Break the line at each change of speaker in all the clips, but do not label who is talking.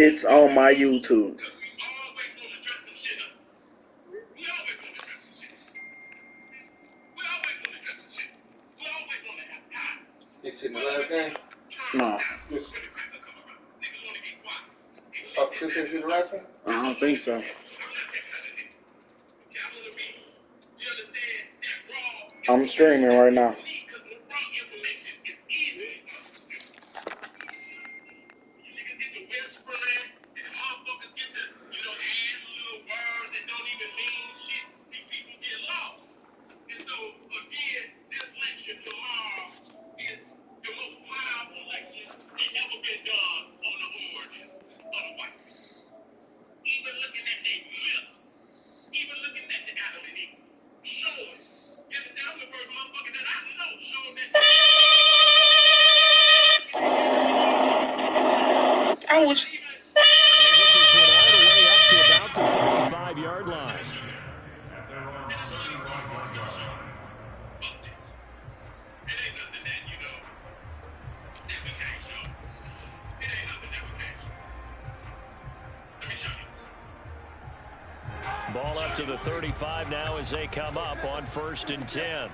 It's on my YouTube.
You seen the last game?
No.
Chris in the last one?
I don't think so. I'm streaming right now.
I was.
They get this one all the way up to about the 35-yard line. Ball up to the 35 now as they come up on 1st and 10.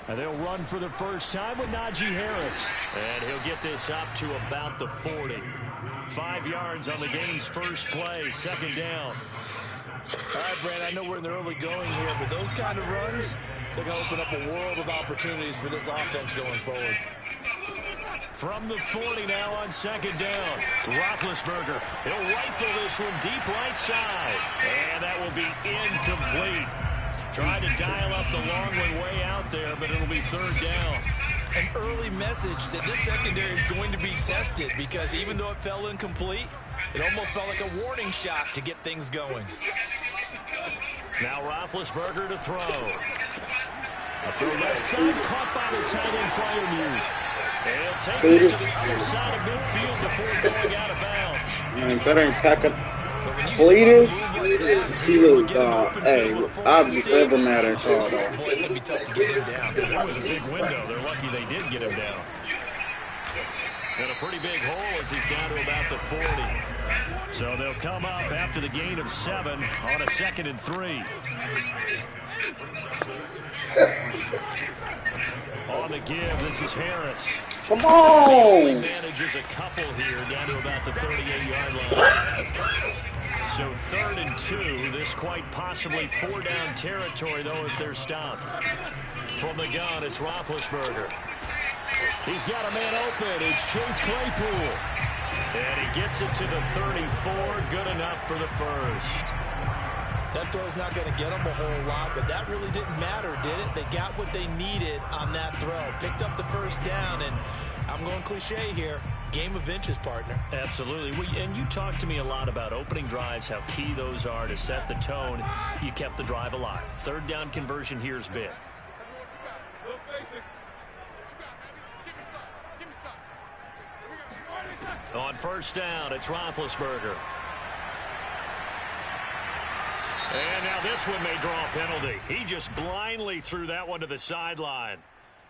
And they'll run for the first time with Najee Harris. And he'll get this up to about the 40. 5 yards on the game's first play, 2nd down.
All right, Brand, I know we're in the early going here, but those kind of runs, they're going to open up a world of opportunities for this offense going forward.
From the 40 now on 2nd down. Roethlisberger, he'll rifle this one deep right side. And that will be incomplete. Tried to dial up the long one way out there, but it'll be 3rd down.
An early message that this secondary is going to be tested because even though it fell incomplete, it almost felt like a warning shot to get things going.
Now Roethlisberger to throw. A throw left side, caught by the tight end Freiermuth. And take this to the other side of midfield before going out of bounds.
Man, that ain't packing. Fleeters, he was, hey, I've ever mad at y'all, though.
It's going to be tough to get him down.
That was a big window. They're lucky they did get him down. And a pretty big hole as he's down to about the 40. So they'll come up after the gain of 7 on a 2nd and 3. On the give, this is Harris.
Come on!
Manages a couple here down to about the 38-yard line. So 3rd and 2. This quite possibly 4-down territory, though, if they're stopped. From the gun, it's Roethlisberger. He's got a man open. It's Chase Claypool. And he gets it to the 34. Good enough for the first.
That throw's not going to get them a whole lot, but that really didn't matter, did it? They got what they needed on that throw. Picked up the 1st down, and I'm going cliche here. Game of inches, partner.
Absolutely. And you talked to me a lot about opening drives, how key those are to set the tone. You kept the drive alive. 3rd down conversion here is big. On 1st down, it's Roethlisberger. And now this one may draw a penalty. He just blindly threw that one to the sideline.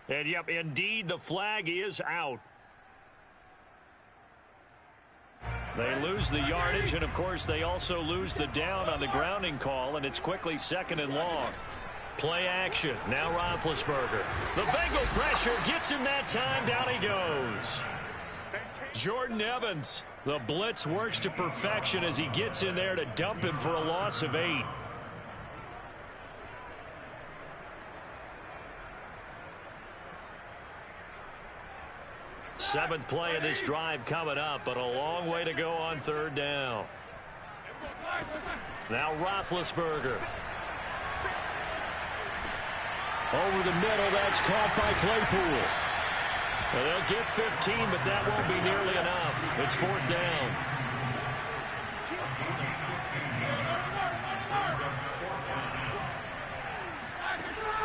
And, yep, indeed, the flag is out. They lose the yardage, and, of course, they also lose the down on the grounding call, and it's quickly 2nd and long. Play action. Now Roethlisberger. The Bengal pressure gets him that time. Down he goes. Jordan Evans. The blitz works to perfection as he gets in there to dump him for a loss of 8. Seventh play of this drive coming up, but a long way to go on 3rd down. Now Roethlisberger. Over the middle, that's caught by Claypool. Well, they'll get 15, but that won't be nearly enough. It's 4th down.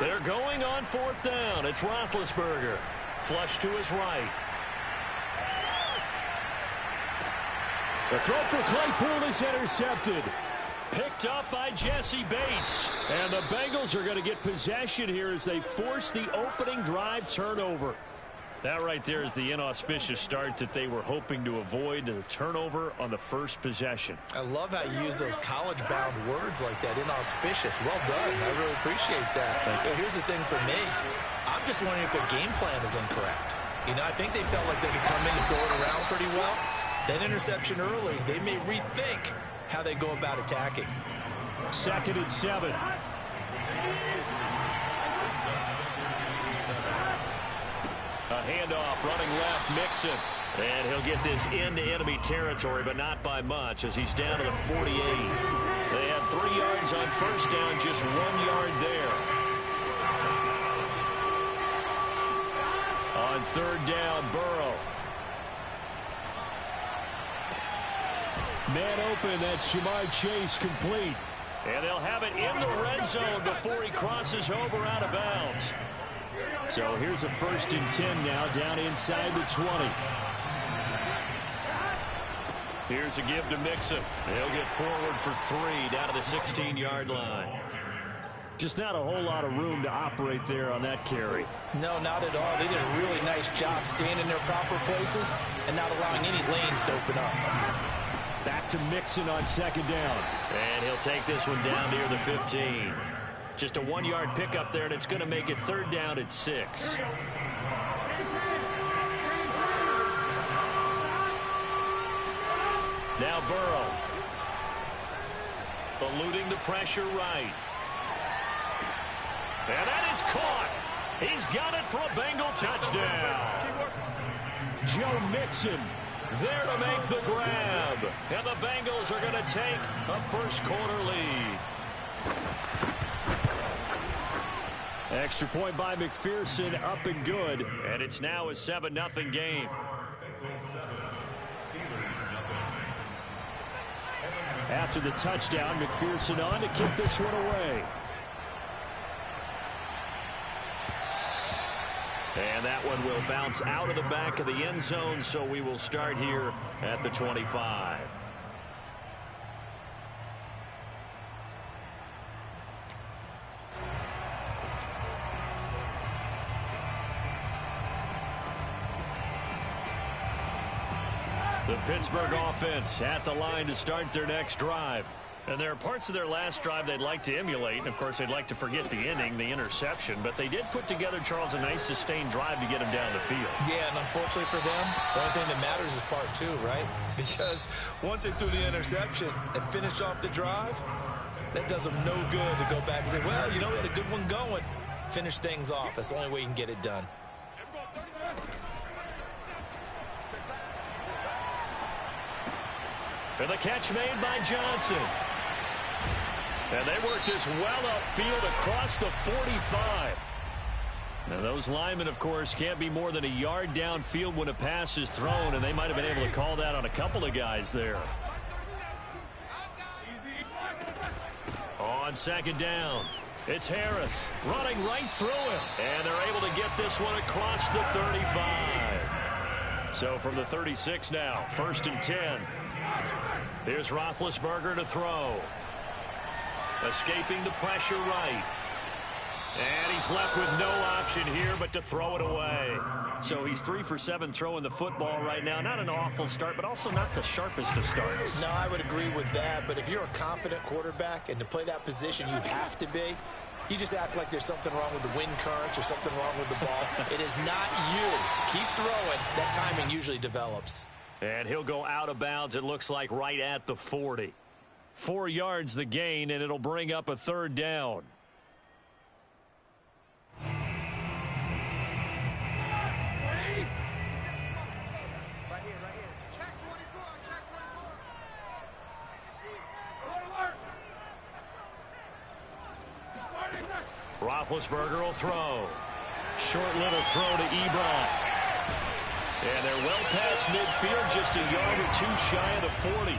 They're going on 4th down. It's Roethlisberger. Flush to his right. The throw for Claypool is intercepted. Picked up by Jesse Bates. And the Bengals are going to get possession here as they force the opening drive turnover. That right there is the inauspicious start that they were hoping to avoid, the turnover on the first possession.
I love how you use those college-bound words like that, inauspicious. Well done. I really appreciate that. But here's the thing for me. I'm just wondering if their game plan is incorrect. You know, I think they felt like they could come in and throw it around pretty well. That interception early, they may rethink how they go about attacking.
2nd and 7. A handoff, running left, Mixon. And he'll get this into enemy territory, but not by much as he's down to the 48. They had 3 yards on first down, just 1 yard there. On 3rd down, Burrow. Man open, that's Jamar Chase complete. And they'll have it in the red zone before he crosses over out of bounds. So here's a 1st and 10 now, down inside the 20. Here's a give to Mixon. He'll get forward for 3 down to the 16-yard line. Just not a whole lot of room to operate there on that carry.
No, not at all. They did a really nice job staying in their proper places and not allowing any lanes to open up.
Back to Mixon on 2nd down. And he'll take this one down near the 15. Just a 1-yard pickup there, and it's going to make it 3rd down at 6. Now Burrow. Eluding the pressure right. And that is caught. He's got it for a Bengal touchdown. Joe Mixon there to make the grab. And the Bengals are going to take a first-quarter lead. Extra point by McPherson, up and good. And it's now a 7-0 game. After the touchdown, McPherson on to kick this one away. And that one will bounce out of the back of the end zone, so we will start here at the 25. The Pittsburgh offense at the line to start their next drive. And there are parts of their last drive they'd like to emulate. And, of course, they'd like to forget the inning, the interception. But they did put together, Charles, a nice sustained drive to get him down the field.
Yeah, and unfortunately for them, the only thing that matters is part 2, right? Because once they threw the interception and finished off the drive, that does them no good to go back and say, well, you know, we had a good one going. Finish things off. That's the only way you can get it done.
And the catch made by Johnson. And they work this well upfield across the 45. Now those linemen, of course, can't be more than a yard downfield when a pass is thrown, and they might have been able to call that on a couple of guys there. On 2nd down, it's Harris running right through him. And they're able to get this one across the 35. So from the 36 now, 1st and 10. Here's Roethlisberger to throw. Escaping the pressure right. And he's left with no option here but to throw it away. So he's 3 for 7 throwing the football right now. Not an awful start, but also not the sharpest of starts.
No, I would agree with that. But if you're a confident quarterback and to play that position you have to be, you just act like there's something wrong with the wind currents or something wrong with the ball. It is not you. Keep throwing. That timing usually develops.
And he'll go out of bounds, it looks like, right at the 40. 4 yards the gain, and it'll bring up a 3rd down. Roethlisberger will throw. Short little throw to Ebron. And they're well past midfield, just a yard or 2 shy of the 40.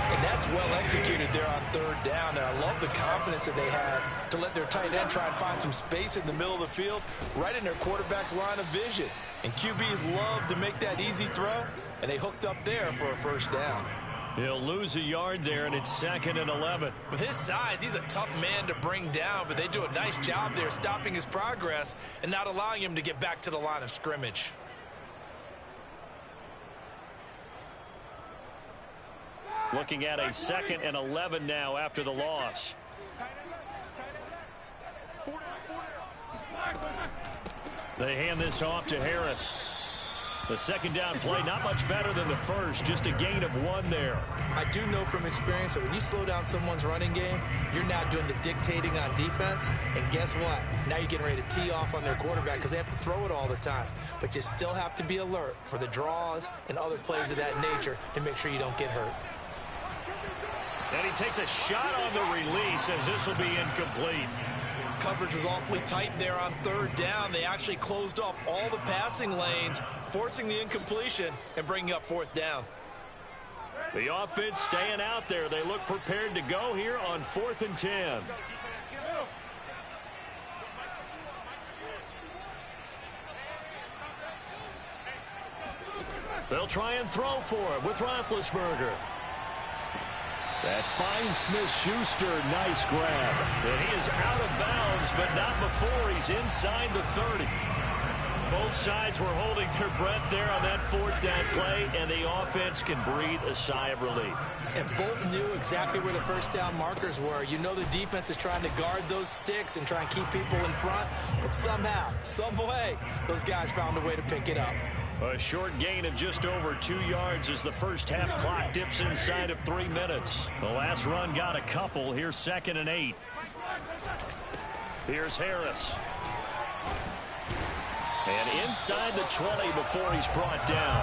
And that's well executed there on 3rd down. And I love the confidence that they had to let their tight end try and find some space in the middle of the field, right in their quarterback's line of vision. And QBs love to make that easy throw, and they hooked up there for a 1st down.
He'll lose a yard there, and it's 2nd and 11.
With his size, he's a tough man to bring down, but they do a nice job there stopping his progress and not allowing him to get back to the line of scrimmage.
Looking at a 2nd and 11 now after the loss. They hand this off to Harris. The second down play, not much better than the first, just a gain of 1 there.
I do know from experience that when you slow down someone's running game, you're now doing the dictating on defense, and guess what? Now you're getting ready to tee off on their quarterback because they have to throw it all the time. But you still have to be alert for the draws and other plays of that nature to make sure you don't get hurt.
And he takes a shot on the release as this will be incomplete.
Coverage was awfully tight there on 3rd down. They actually closed off all the passing lanes, forcing the incompletion and bringing up 4th down.
The offense staying out there. They look prepared to go here on 4th and 10. They'll try and throw for it with Roethlisberger. That finds Smith-Schuster. Nice grab. And he is out of bounds, but not before he's inside the 30. Both sides were holding their breath there on that 4th down play, and the offense can breathe a sigh of relief.
And both knew exactly where the 1st down markers were. You know the defense is trying to guard those sticks and try and keep people in front, but somehow, some way, those guys found a way to pick it up.
A short gain of just over 2 yards as the first half clock dips inside of 3 minutes. The last run got a couple. Here's 2nd and 8. Here's Harris. And inside the 20 before he's brought down.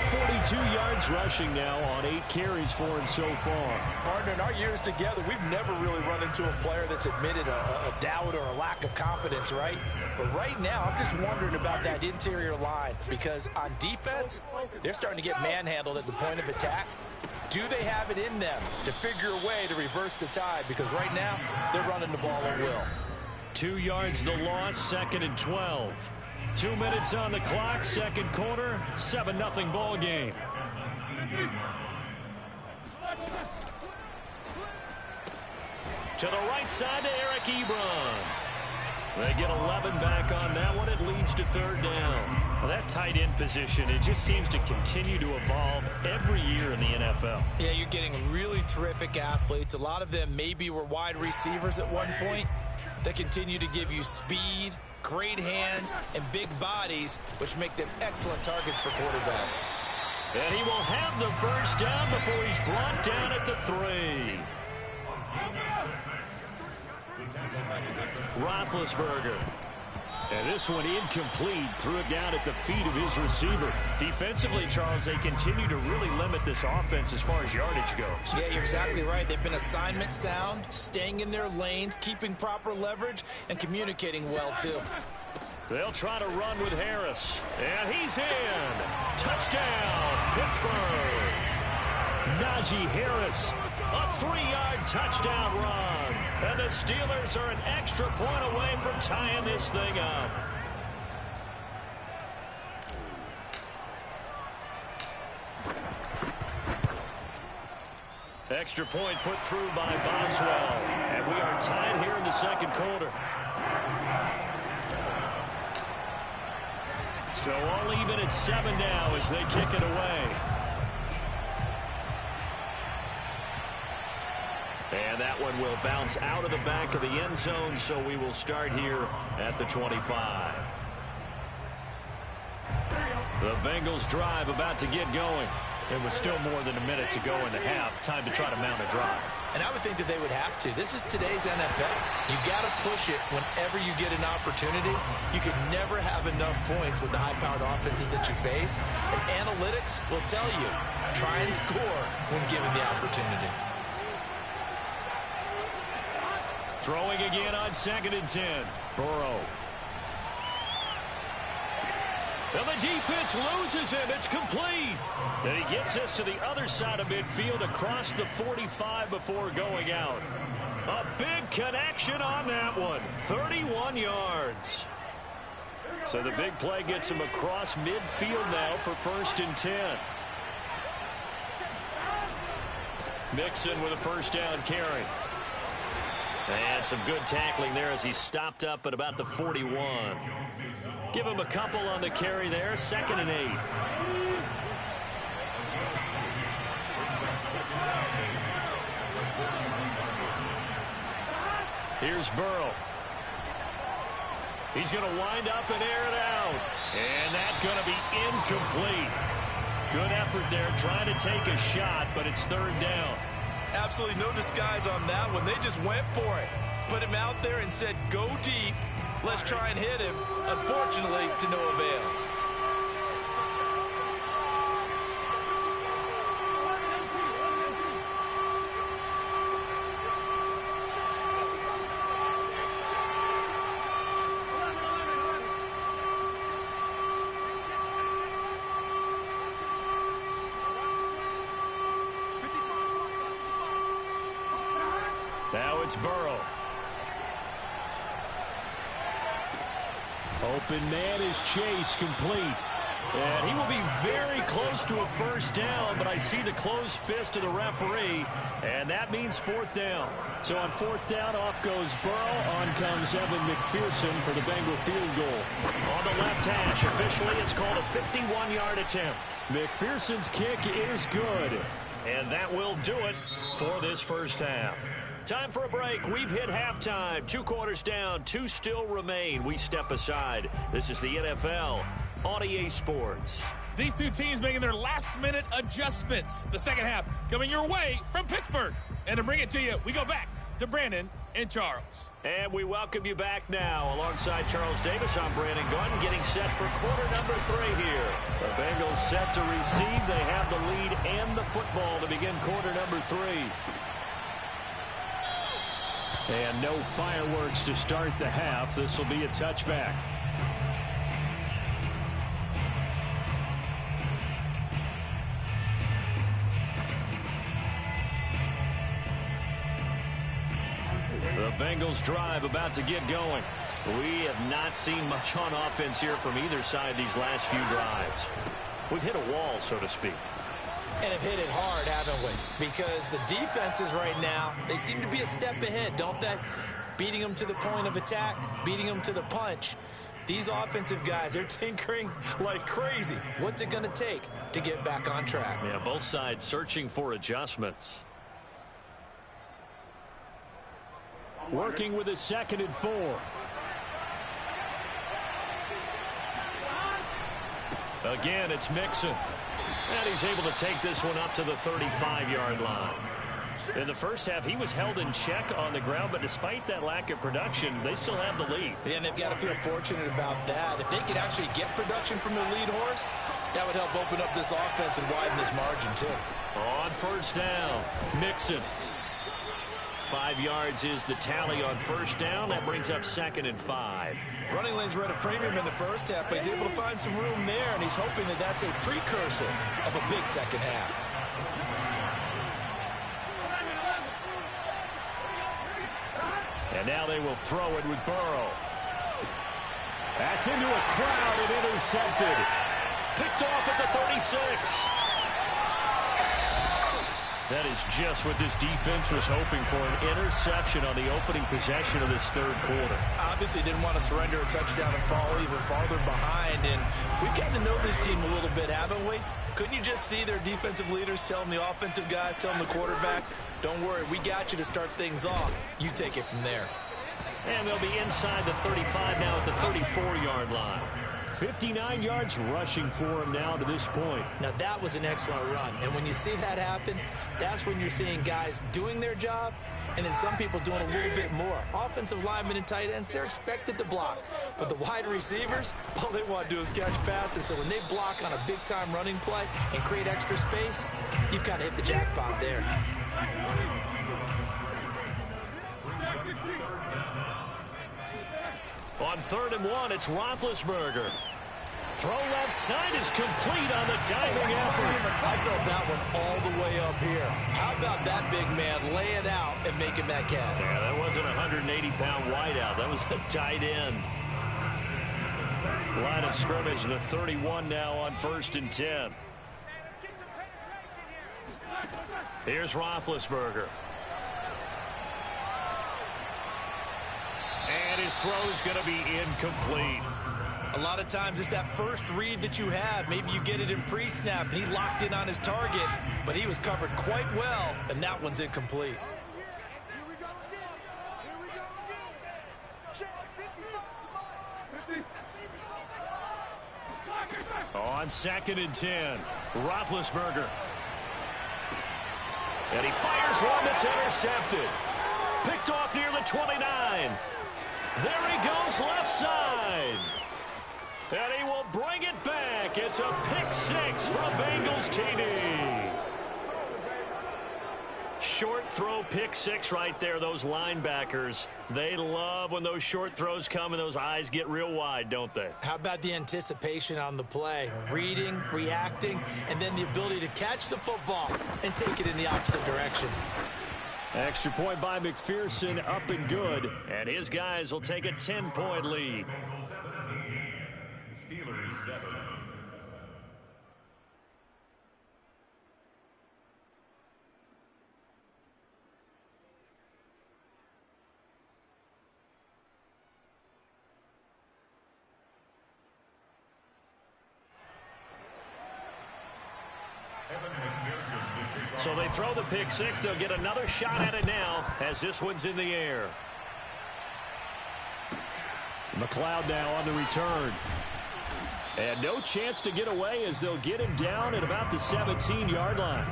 42 yards rushing now on 8 carries for him so far.
Partner, in our years together, we've never really run into a player that's admitted a doubt or a lack of confidence, right? But right now, I'm just wondering about that interior line because on defense, they're starting to get manhandled at the point of attack. Do they have it in them to figure a way to reverse the tide? Because right now, they're running the ball at will.
2 yards the loss, 2nd and 12. 2 minutes on the clock, 2nd quarter, 7-0 ball game. To the right side to Eric Ebron. They get 11 back on that one. It leads to 3rd down. Well, that tight end position, it just seems to continue to evolve every year in the NFL.
Yeah, you're getting really terrific athletes. A lot of them maybe were wide receivers at one point. They continue to give you speed, great hands, and big bodies, which make them excellent targets for quarterbacks.
And he will have the 1st down before he's brought down at the 3. Roethlisberger. And this one incomplete. Threw it down at the feet of his receiver. Defensively, Charles, they continue to really limit this offense as far as yardage goes.
Yeah, you're exactly right. They've been assignment sound, staying in their lanes, keeping proper leverage, and communicating well, too.
They'll try to run with Harris. And he's in. Touchdown, Pittsburgh. Najee Harris, a 3-yard touchdown run. And the Steelers are an extra point away from tying this thing up. Extra point put through by Boswell. And we are tied here in the 2nd quarter. So all even at 7 now as they kick it away. And that one will bounce out of the back of the end zone, so we will start here at the 25. The Bengals drive about to get going. And with still more than a minute to go in the half, time to try to mount a drive.
And I would think that they would have to. This is today's NFL. You got to push it whenever you get an opportunity. You can never have enough points with the high-powered offenses that you face. And analytics will tell you, try and score when given the opportunity.
Throwing again on 2nd and 10. Burrow. And the defense loses him. It's complete. And he gets us to the other side of midfield across the 45 before going out. A big connection on that one. 31 yards. So the big play gets him across midfield now for 1st and 10. Mixon with a first down carry. And some good tackling there as he stopped up at about the 41. Give him a couple on the carry there. 2nd and 8. Here's Burrow. He's going to wind up and air it out. And that's going to be incomplete. Good effort there trying to take a shot, but it's 3rd down.
Absolutely no disguise on that one. They just went for it. Put him out there and said, go deep. Let's try and hit him. Unfortunately, to no avail.
Now it's Burrow. Open man is Chase, complete. And he will be very close to a first down, but I see the closed fist of the referee, and that means 4th down. So on 4th down, off goes Burrow. On comes Evan McPherson for the Bengal field goal. On the left hash, officially it's called a 51-yard attempt. McPherson's kick is good. And that will do it for this first half. Time for a break. We've hit halftime. 2 quarters down. 2 still remain. We step aside. This is the NFL on EA Sports.
These two teams making their last-minute adjustments. The second half coming your way from Pittsburgh. And to bring it to you, we go back to Brandon and Charles.
And we welcome you back now. Alongside Charles Davis, I'm Brandon Gunn, getting set for quarter number 3 here. The Bengals set to receive. They have the lead and the football to begin quarter number 3. And no fireworks to start the half. This will be a touchback. The Bengals drive about to get going. We have not seen much on offense here from either side these last few drives. We've hit a wall, so to speak.
And have hit it hard, haven't we? Because the defenses right now, they seem to be a step ahead, don't they? Beating them to the point of attack, beating them to the punch. These offensive guys, they're tinkering like crazy. What's it going to take to get back on track?
Yeah, both sides searching for adjustments. Working with a 2nd and 4. Again, it's Mixon. And he's able to take this one up to the 35-yard line. In the first half, he was held in check on the ground, but despite that lack of production, they still have the lead.
Yeah, and they've got to feel fortunate about that. If they could actually get production from their lead horse, that would help open up this offense and widen this margin, too.
On first down, Mixon. 5 yards is the tally on first down. That brings up 2nd and 5.
Running lanes were at a premium in the first half, but he's able to find some room there, and he's hoping that that's a precursor of a big second half.
And now they will throw it with Burrow. That's into a crowd and intercepted. Picked off at the 36. That is just what this defense was hoping for, an interception on the opening possession of this 3rd quarter.
Obviously didn't want to surrender a touchdown and fall even farther behind, and we've gotten to know this team a little bit, haven't we? Couldn't you just see their defensive leaders telling the offensive guys, telling the quarterback, don't worry, we got you to start things off. You take it from there.
And they'll be inside the 35 now at the 34-yard line. 59 yards rushing for him now to this point.
Now that was an excellent run, and when you see that happen, that's when you're seeing guys doing their job and then some people doing a little bit more. Offensive linemen and tight ends, they're expected to block, but the wide receivers, all they want to do is catch passes. So when they block on a big-time running play and create extra space, you've got to hit the jackpot there.
On 3rd and 1, it's Roethlisberger. Throw left side is complete on the diving effort.
I felt that one all the way up here. How about that big man laying out and making that catch?
Yeah, that wasn't a 180-pound wideout. That was a tight end. Line of scrimmage, the 31 now on 1st and 10. Here's Roethlisberger. And his throw's going to be incomplete.
A lot of times it's that first read that you have. Maybe you get it in pre-snap, and he locked in on his target, but he was covered quite well, and that one's incomplete.
On 2nd and 10, Roethlisberger. And he fires one that's intercepted. Picked off near the 29. There he goes left side. And he will bring it back. It's a pick six from Bengals TD. Short throw pick six right there. Those linebackers, they love when those short throws come and those eyes get real wide, don't they?
How about the anticipation on the play? Reading, reacting, and then the ability to catch the football and take it in the opposite direction.
Extra point by McPherson, up and good. And his guys will take a 10-point lead.
Steelers 7.
So they throw the pick six. They'll get another shot at it now as this one's in the air. McLeod now on the return. And no chance to get away as they'll get him down at about the 17-yard line.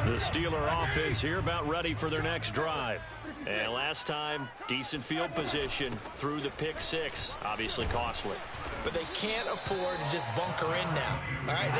The Steeler offense here about ready for their next drive. And last time, decent field position through the pick six. Obviously costly.
But they can't afford to just bunker in now. All right,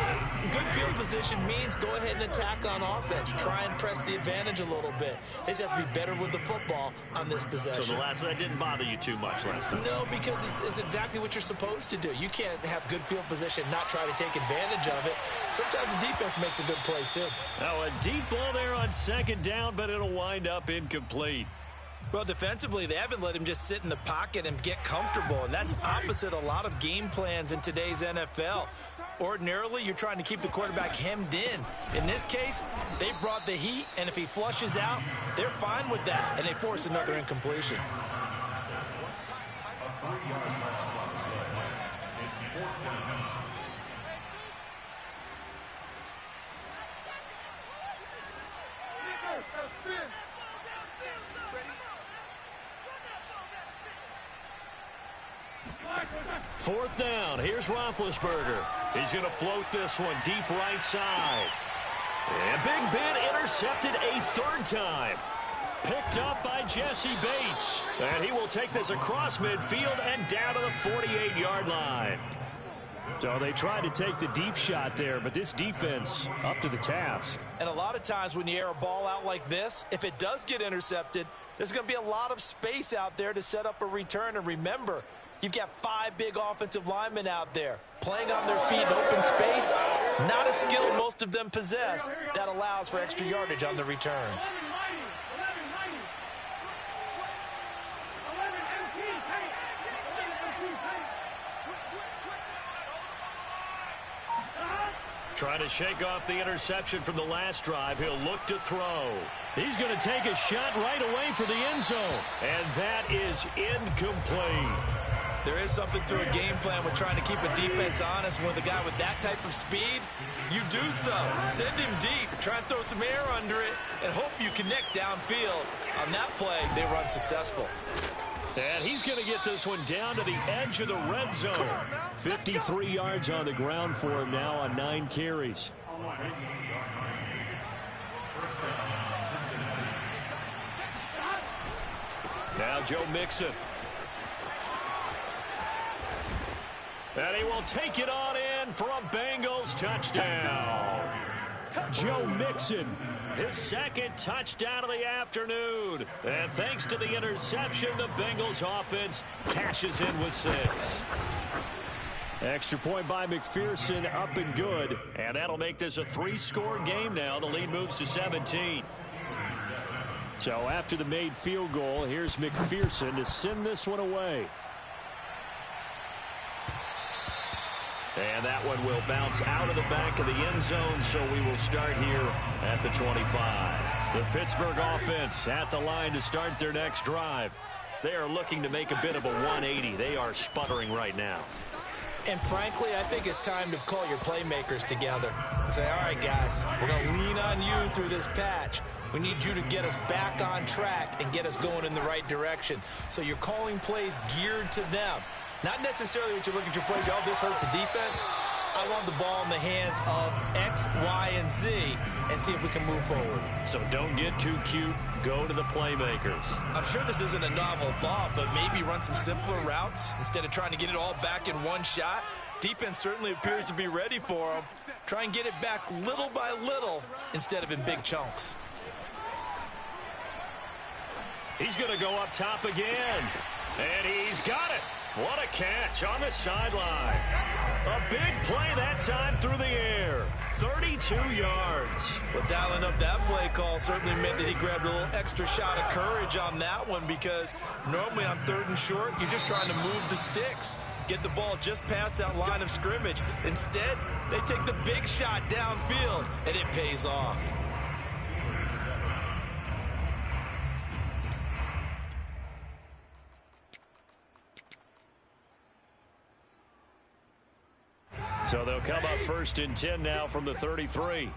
good field position means go ahead and attack on offense. Try and press the advantage a little bit. They just have to be better with the football on this possession.
So that didn't bother you too much last time?
No, because it's exactly what you're supposed to do. You can't have good field position, not try to take advantage of it. Sometimes the defense makes a good play too.
Now a deep ball there on 2nd down, but it'll wind up incomplete.
Well, defensively, they haven't let him just sit in the pocket and get comfortable, and that's opposite a lot of game plans in today's NFL. Ordinarily, you're trying to keep the quarterback hemmed in. In this case, they brought the heat, and if he flushes out, they're fine with that, and they force another incompletion.
Fourth down. Here's Roethlisberger. He's going to float this one deep right side. And Big Ben intercepted a 3rd time. Picked up by Jesse Bates. And he will take this across midfield and down to the 48-yard line. So they tried to take the deep shot there, but this defense up to the task.
And a lot of times when you air a ball out like this, if it does get intercepted, there's going to be a lot of space out there to set up a return. And remember, you've got 5 big offensive linemen out there playing on their feet in open space. Not a skill most of them possess. That allows for extra yardage on the return.
Trying to shake off the interception from the last drive. He'll look to throw. He's going to take a shot right away for the end zone. And that is incomplete.
There is something to a game plan with trying to keep a defense honest. With a guy with that type of speed, you do so. Send him deep, try and throw some air under it, and hope you connect downfield. On that play, they were unsuccessful.
And he's going to get this one down to the edge of the red zone. 53 yards on the ground for him now on 9 carries. Now Joe Mixon. And he will take it on in for a Bengals touchdown. Joe Mixon, his 2nd touchdown of the afternoon. And thanks to the interception, the Bengals offense cashes in with 6. Extra point by McPherson, up and good. And that'll make this a 3-score game now. The lead moves to 17. So after the made field goal, here's McPherson to send this one away. And that one will bounce out of the back of the end zone, so we will start here at the 25. The Pittsburgh offense at the line to start their next drive. They are looking to make a bit of a 180. They are sputtering right now.
And frankly, I think it's time to call your playmakers together and say, all right, guys, we're going to lean on you through this patch. We need you to get us back on track and get us going in the right direction. So you're calling plays geared to them. Not necessarily what you look at your plays, oh, this hurts the defense. I want the ball in the hands of X, Y, and Z and see if we can move forward.
So don't get too cute. Go to the playmakers.
I'm sure this isn't a novel thought, but maybe run some simpler routes instead of trying to get it all back in one shot. Defense certainly appears to be ready for them. Try and get it back little by little instead of in big chunks.
He's going to go up top again. And he's got it. What a catch on the sideline. A big play that time through the air. 32 yards.
Well, dialing up that play call certainly meant that he grabbed a little extra shot of courage on that one, because normally on 3rd and short, you're just trying to move the sticks, get the ball just past that line of scrimmage. Instead, they take the big shot downfield, and it pays off.
So they'll come up 1st and 10 now from the 33.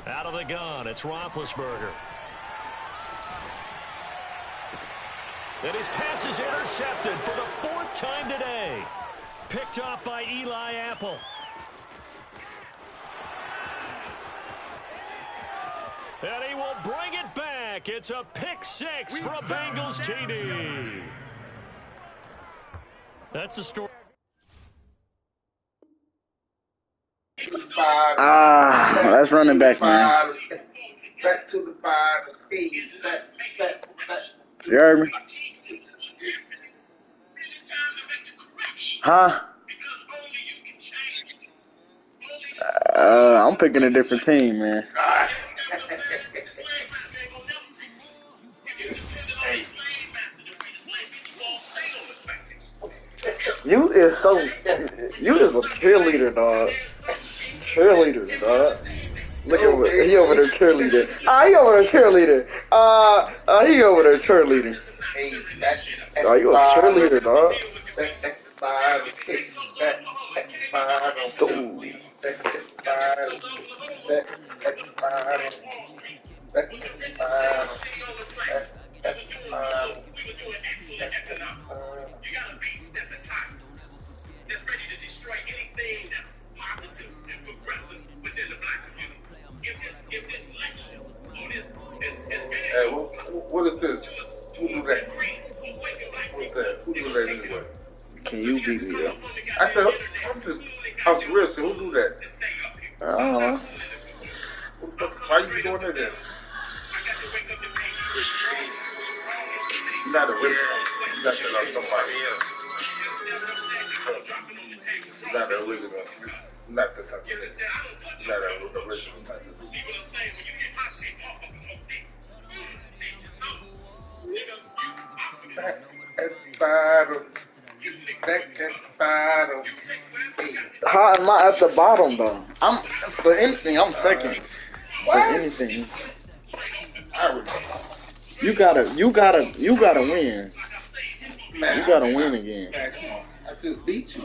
Out of the gun, it's Roethlisberger. And his pass is intercepted for the 4th time today. Picked off by Eli Apple. And he will bring it back. It's a pick 6 for a Bengals TD. That's the story.
That's running back, man.
Back to the 5. Back.
You heard me? Huh? I'm picking a different team, man. You is a cheerleader, dog. Cheerleader, dog. Look at he over there cheerleading. He over there cheerleading. He over there cheerleading. You a cheerleader, dog.
You got a beast that's a type that's ready to destroy anything that's positive and progressive within the black community. If this election or this
Hey, what is this? Who do that? What's that? Who do that anyway?
Can you beat me, though?
I said, I was real, so who do that?
I don't know.
Why you doing that then? You're not a rich one. You got to know somebody else. You're not the original. Not the type of thing. You're not the original type of thing.
See what I'm saying? When you get my shit off of
Back at the bottom. Back at the bottom.
How am I at the bottom, though? For anything, I'm second. For anything. You gotta win. You gotta win again.
I just beat you.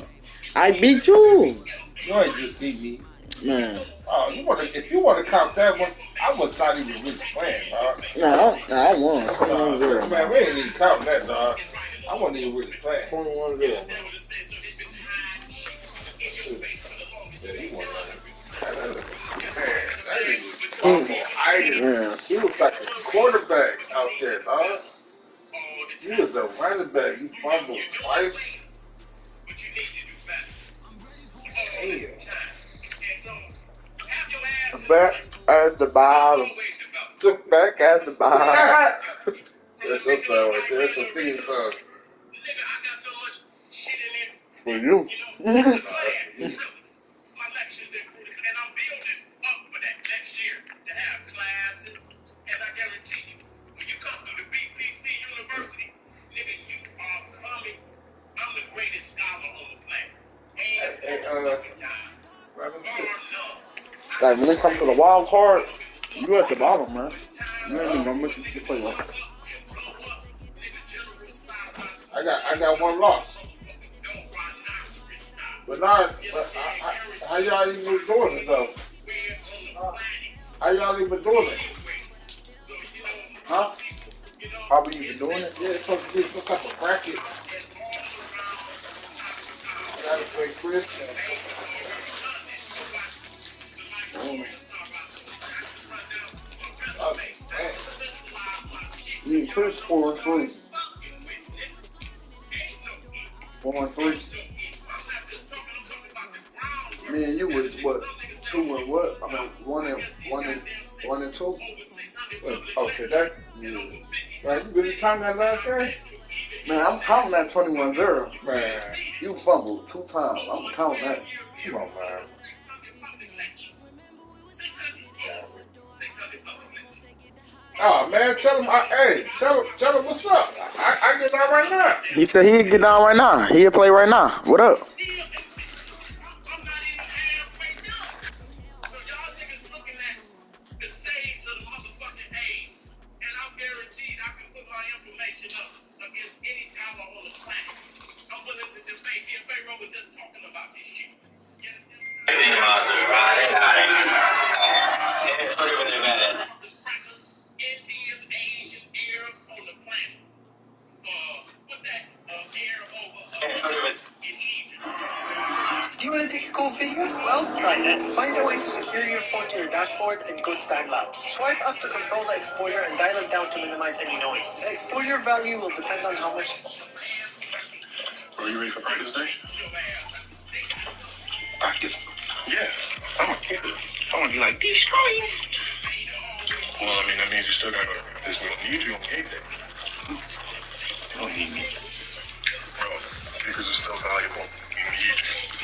I beat you.
You ain't just beat me.
Man.
Oh, if you want to count that one, I was not even really playing, dog.
I won. 21-0.
Man, we ain't even counting that, dog. I wasn't even really playing.
21-0.
He was like a quarterback out there, dog. He was a running back. He fumbled twice. Damn.
Back at the bottom. Back at the bottom.
That's your song right there. That's your theme song.
For you. Like when it comes to the wild card, you at the bottom, man. You ain't even gonna miss the playoff.
I got one loss. But now, how y'all even doing it though? How y'all even doing it? Huh?
How we even doing it?
Yeah, it's supposed to be some type of bracket. Gotta play Chris.
Me and Chris 4-3. 4-3. Me and you was what? 2 and what? I mean 1 and 2.
Oh, today?
Yeah.
Man, you really counting that last game?
Man, I'm counting that 21-0.
Man,
You fumbled 2 times. I'm counting that.
come on, man. Oh man, tell him, tell him what's up. I get out right now.
He said he'd get down right now. He'll play right now. What up?
Do you want to take a cool video? Well, try that. Find a way to secure your phone to your dashboard and go to time-lapse. Swipe up to control the exposure and dial it down to minimize any noise. The exposure value will depend on how much...
Are you ready for practice day? Practice? Yeah. I'm a kid. I want to be like, destroy him. Well, I mean, that means you still got to practice. We don't need you on game day. You don't need me. Bro, kickers are still valuable. We need you.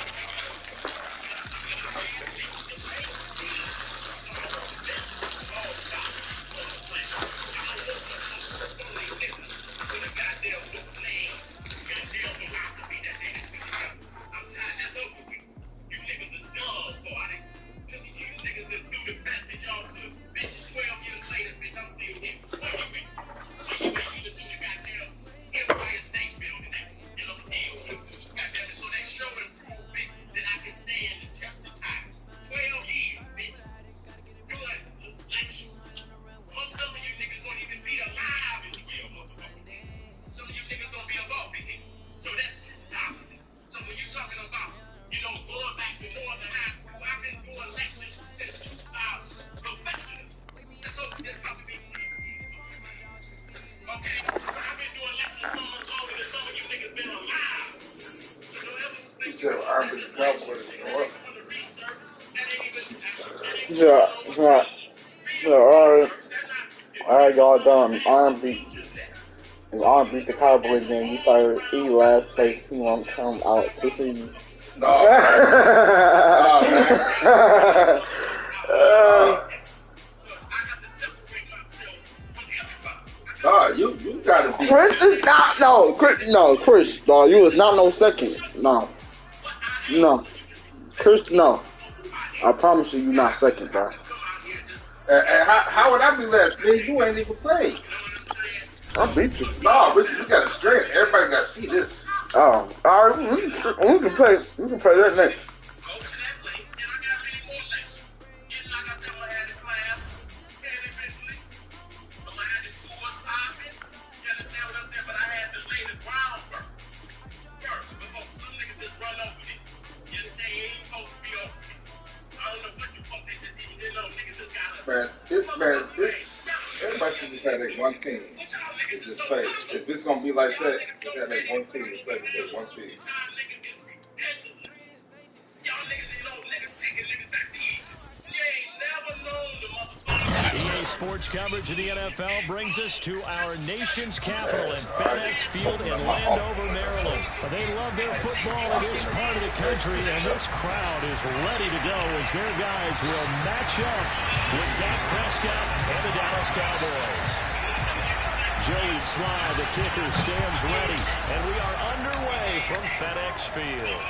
Alright, y'all done. Arm beat the Cowboys game. You third, he last place. He won't come out to see you.
No. You gotta be.
Chris is not Chris. No, you was not no second. No, Chris. No, I promise you, not second, bro.
And how would I be last? Man, you ain't even played.
I beat you.
No, but you got a strength. Everybody got to see this.
Oh, all right. We can play. We can play that next.
Everybody should just have that one team. Just play. If it's gonna be like that, just have that one team to play with that one team.
EA Sports coverage of the NFL brings us to our nation's capital at FedEx Field in Landover, Maryland. They love their football in this part of the country, and this crowd is ready to go as their guys will match up with Dak Prescott and the Dallas Cowboys. Joey Sly, the kicker, stands ready, and we are underway from FedEx Field.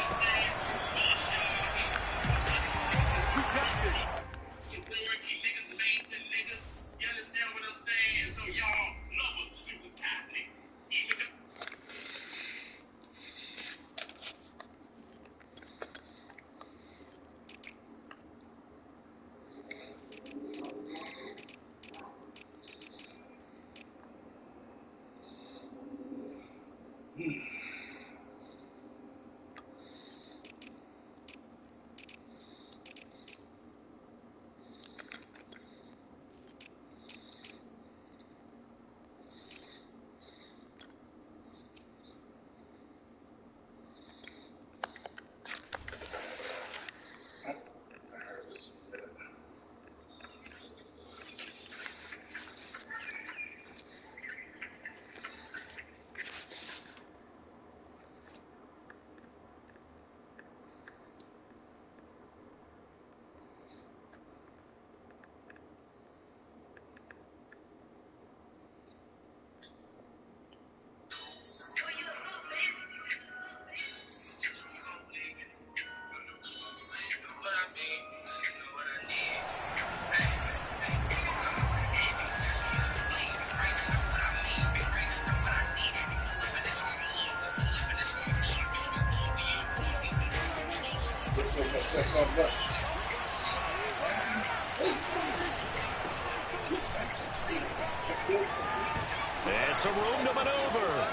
It's a room to maneuver.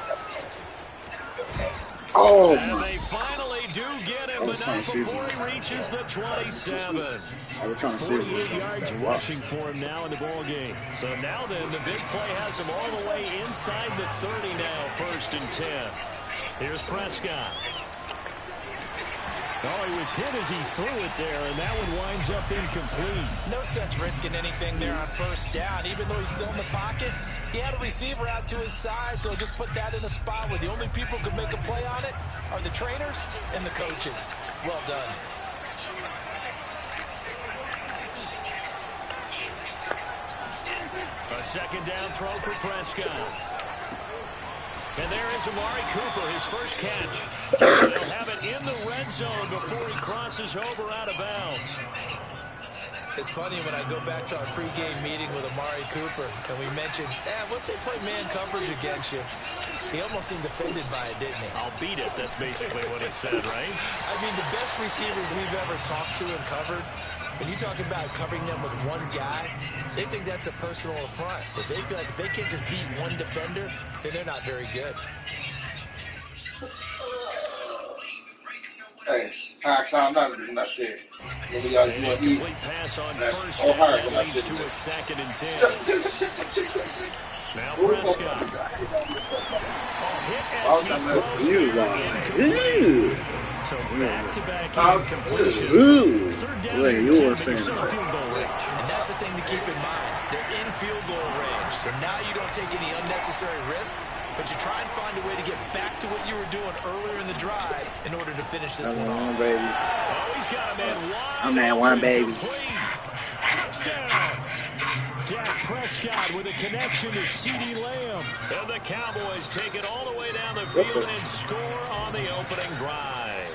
Oh,
And they finally do get him, but not before he reaches the 27.
I was trying to see
48 yards rushing for him now in the ball game. So now then, the big play has him all the way inside the 30 now, 1st and 10. Here's Prescott. Oh, he was hit as he threw it there, and that one winds up incomplete.
No sense risking anything there on 1st down. Even though he's still in the pocket, he had a receiver out to his side, so just put that in a spot where the only people who can make a play on it are the trainers and the coaches. Well done.
A 2nd down throw for Prescott. And there is Amari Cooper, his first catch. They'll have it in the red zone before he crosses over out of bounds.
It's funny when I go back to our pregame meeting with Amari Cooper, and we mentioned, what if they play man coverage against you? He almost seemed offended by it, didn't he?
I'll beat it. That's basically what he said, right?
I mean, the best receivers we've ever talked to and covered, when you talk about covering them with one guy, they think that's a personal affront. If they feel like if they can't just beat one defender, then they're not very good.
Hey, high time not shit.
An incomplete pass on 1st down that leads to a 2nd and 10. Now Prescott. Hit as he throws incomplete. So back-to-back incompletions. 3rd down and 10, but you're still in field goal range.
And that's the thing to keep in mind. They're in field goal range. So now you don't take any unnecessary risks, but you try and find a way to get back to what you were doing earlier in the drive in order to finish this one off.
Baby.
Oh, he's got a man wide.
I'm at one, baby.
Touchdown. Dak Prescott with a connection to C.D. Lamb. And the Cowboys take it all the way down the field and score on the opening drive.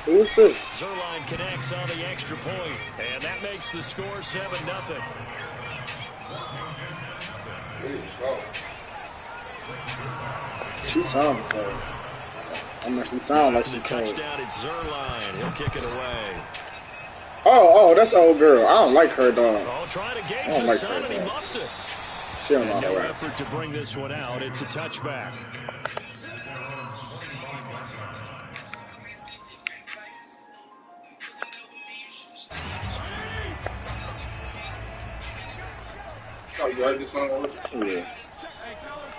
Who's this?
Zerline connects on the extra point, and that makes the score 7-0.
She sounds cold. I mean, she sounds like she cold.
Touchdown, it's Zerline. He'll kick it away.
Oh, that's old girl. I don't like her, dog.
Oh, trying to gauge
the
like sun, and he muffs it.
She don't know
no
that.
effort to bring this one out. It's a touchback.
Oh, you heard this song?
Yeah.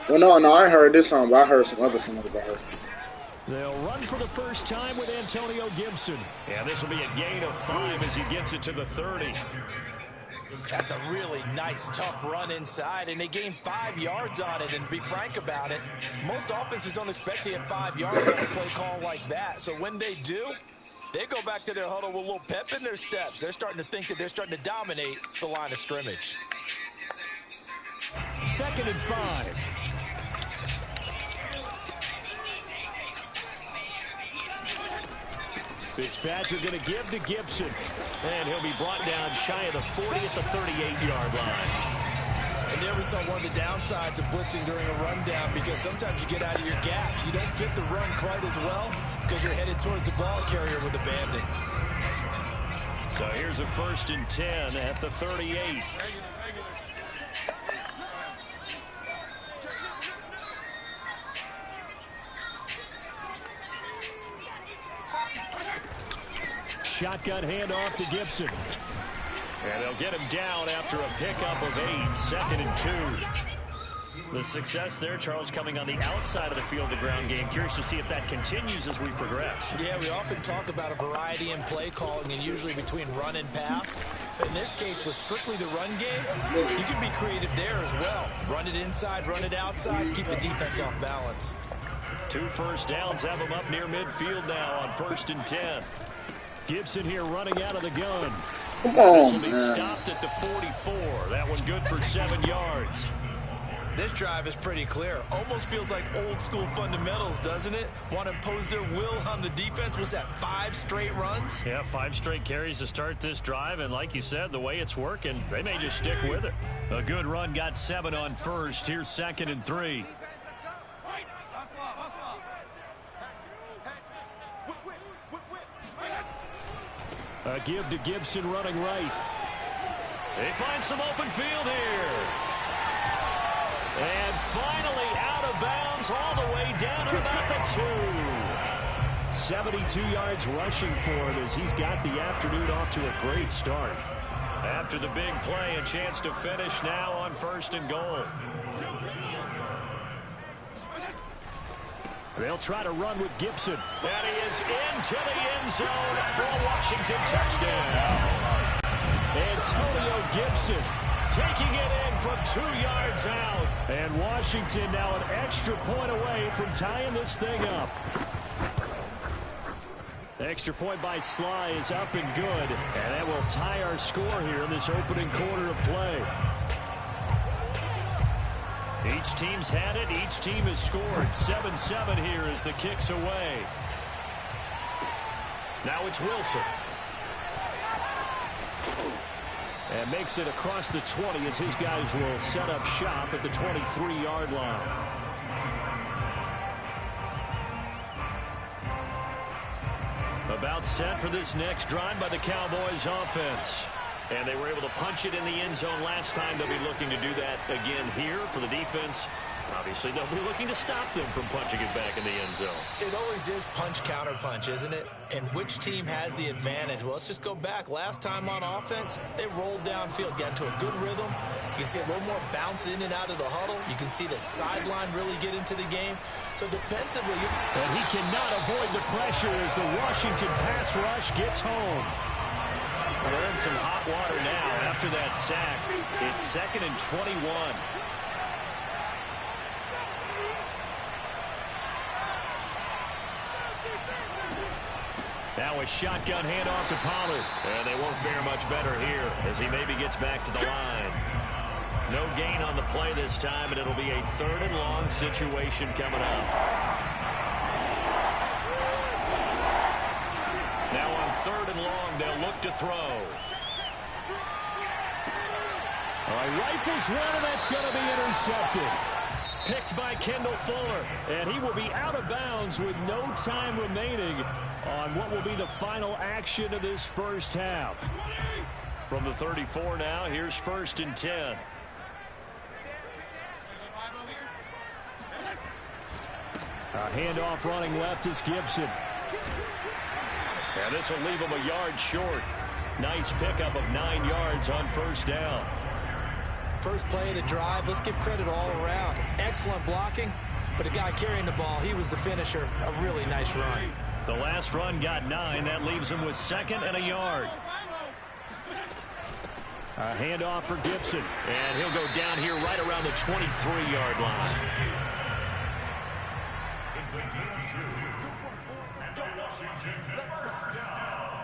Well, no, I heard this song, but I heard some other songs about her.
They'll run for the first time with Antonio Gibson. Yeah, this will be a gain of 5 as he gets it to the 30.
That's a really nice, tough run inside, and they gained 5 yards on it. And to be frank about it, most offenses don't expect to get 5 yards on a play call like that. So when they do, they go back to their huddle with a little pep in their steps. They're starting to think that they're starting to dominate the line of scrimmage.
2nd and 5. Fitzpatrick going to give to Gibson. And he'll be brought down shy of the 40 at the 38-yard line.
And there we saw one of the downsides of blitzing during a rundown, because sometimes you get out of your gaps. You don't fit the run quite as well because you're headed towards the ball carrier with abandon.
So here's a 1st and 10 at the 38. Shotgun handoff to Gibson. And they'll get him down after a pickup of 8. 2nd and 2. The success there, Charles, coming on the outside of the field, the ground game. Curious to see if that continues as we progress.
Yeah, we often talk about a variety in play calling, and usually between run and pass. In this case, with strictly the run game, you can be creative there as well. Run it inside, run it outside, keep the defense off balance.
2 first downs have him up near midfield now on 1st and 10. Gibson here running out of the gun.
Come on,
this will be stopped at the 44. That one good for 7 yards.
This drive is pretty clear. Almost feels like old school fundamentals, doesn't it? Want to impose their will on the defense. Was that 5 straight runs?
Yeah, 5 straight carries to start this drive. And like you said, the way it's working, they may just stick with it. A good run got 7 on 1st. Here's 2nd and 3. A give to Gibson running right. They find some open field here. And finally out of bounds all the way down to about the 2. 72 yards rushing for him as he's got the afternoon off to a great start. After the big play, a chance to finish now on 1st and goal. They'll try to run with Gibson. And he is into the end zone for a Washington touchdown. Antonio Gibson taking it in from 2 yards out. And Washington now an extra point away from tying this thing up. The extra point by Sly is up and good. And that will tie our score here in this opening quarter of play. Each team's had it. Each team has scored. 7-7 here as the kick's away. Now it's Wilson. And makes it across the 20 as his guys will set up shop at the 23-yard line. About set for this next drive by the Cowboys offense. And they were able to punch it in the end zone last time. They'll be looking to do that again here for the defense. Obviously, they'll be looking to stop them from punching it back in the end zone.
It always is punch, counter punch, isn't it? And which team has the advantage? Well, let's just go back. Last time on offense, they rolled downfield, got into a good rhythm. You can see a little more bounce in and out of the huddle. You can see the sideline really get into the game. So defensively,
and he cannot avoid the pressure as the Washington pass rush gets home.
We're in some hot water now after that sack. It's 2nd and 21. Now a shotgun handoff to Pollard. And they won't fare much better here as he maybe gets back to the line. No gain on the play this time, and it'll be a 3rd and long situation coming up. Now on 3rd and long, they'll look to throw.
All right, rifles one, and that's going to be intercepted. Picked by Kendall Fuller, and he will be out of bounds with no time remaining on what will be the final action of this first half.
From the 34 now, here's 1st and 10.
A handoff running left is Gibson.
And this will leave him a yard short. Nice pickup of 9 yards on 1st down.
First play of the drive, let's give credit all around. Excellent blocking, but the guy carrying the ball, he was the finisher. A really nice run.
The last run got 9. That leaves him with 2nd and a yard.
A handoff for Gibson.
And he'll go down here right around the 23-yard line.
It's a game 2. And the Washington first down.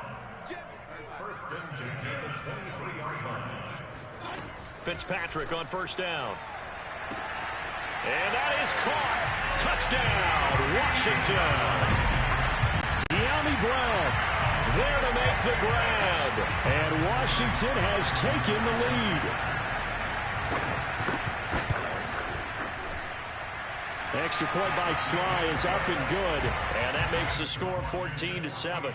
First and 10 at the 23-yard line.
Fitzpatrick on 1st down. And that is caught. Touchdown, Washington.
De'Ami Brown there to make the grab. And Washington has taken the lead. Extra point by Sly is up and good.
And that makes the score 14-7.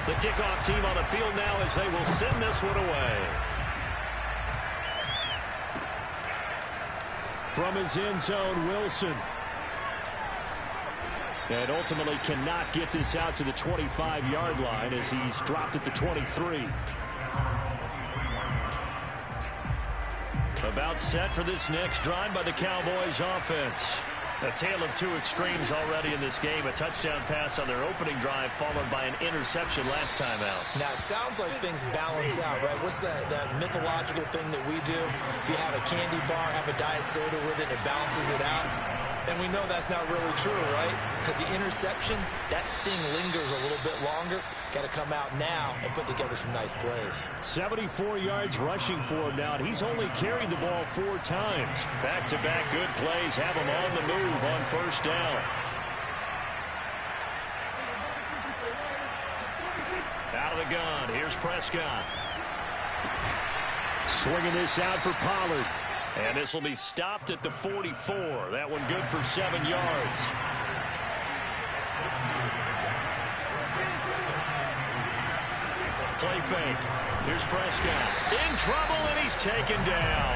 The kickoff team on the field now as they will send this one away.
From his end zone, Wilson. And ultimately cannot get this out to the 25-yard line as he's dropped at the 23.
About set for this next drive by the Cowboys offense. A tale of 2 extremes already in this game. A touchdown pass on their opening drive followed by an interception last time out.
Now, it sounds like things balance out, right? What's that mythological thing that we do? If you have a candy bar, have a diet soda with it, it balances it out. And we know that's not really true, right? Because the interception, that sting lingers a little bit longer. Got to come out now and put together some nice plays.
74 yards rushing for him now, and he's only carried the ball 4 times.
Back-to-back good plays have him on the move on 1st down. Out of the gun, here's Prescott.
Swinging this out for Pollard.
And this will be stopped at the 44. That one good for 7 yards.
play fake. Here's Prescott. In trouble, and he's taken down.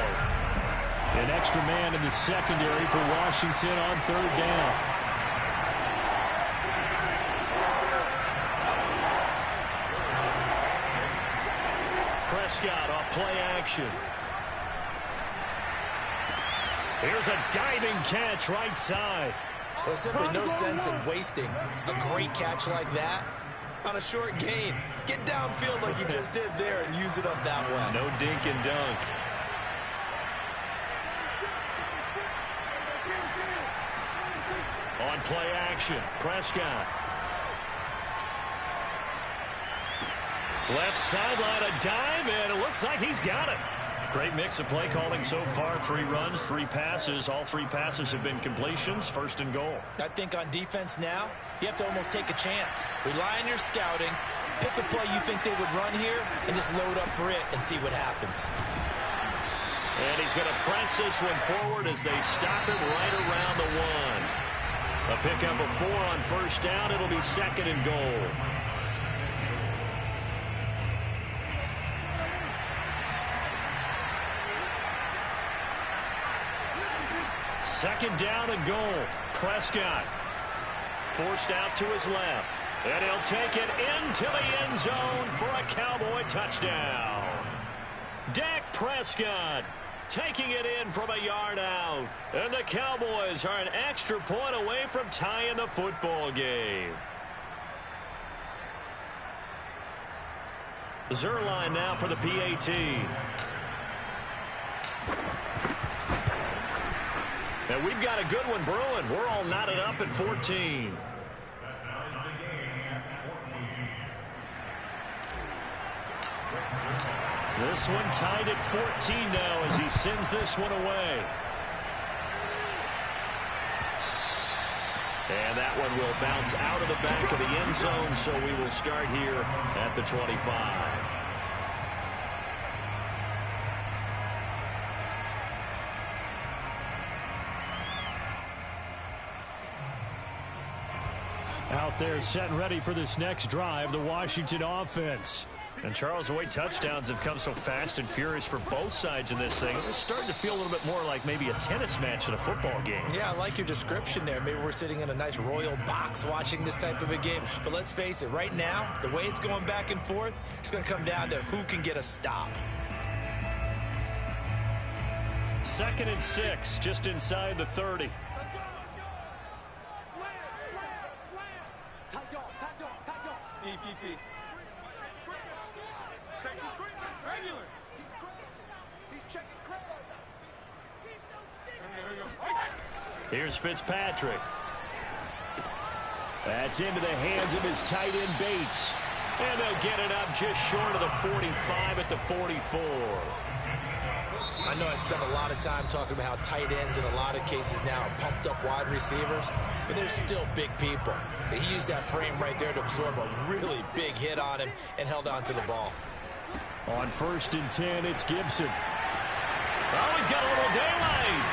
An extra man in the secondary for Washington on third down. Prescott off play action. Here's a diving catch right side.
There's simply no sense in wasting a great catch like that on a short gain. Get downfield like you just did there and use it up that way.
No dink and dunk. On play action, Prescott. Left sideline, a dive, and it looks like he's got it. Great mix of play calling so far. 3 runs, 3 passes. All 3 passes have been completions. First and goal.
I think on defense now, you have to almost take a chance. Rely on your scouting. Pick a play you think they would run here and just load up for it and see what happens.
And he's going to press this one forward as they stop it right around the 1. A pickup of 4 on first down. It'll be second and goal. Second down and goal. Prescott forced out to his left. And he'll take it into the end zone for a Cowboy touchdown. Dak Prescott taking it in from a yard out. And the Cowboys are an extra point away from tying the football game. Zerline now for the PAT. And we've got a good one brewing. We're all knotted up at 14. This one tied at 14 now as he sends this one away. And that one will bounce out of the back of the end zone, so we will start here at the 25. Out there set and ready for this next drive, the Washington offense. And Charles, the way touchdowns have come so fast and furious for both sides in this thing, it's starting to feel a little bit more like maybe a tennis match in a football game.
Yeah, I like your description there. Maybe we're sitting in a nice royal box watching this type of a game. But let's face it, right now, the way it's going back and forth, it's going to come down to who can get a stop.
2nd and 6, just inside the 30. Here's Fitzpatrick. That's into the hands of his tight end Bates. And they'll get it up just short of the 45 at the 44.
I know I spent a lot of time talking about how tight ends in a lot of cases now are pumped up wide receivers, but they're still big people. He used that frame right there to absorb a really big hit on him and held on to the ball.
On 1st and 10, it's Gibson. Oh, he's got a little daylight.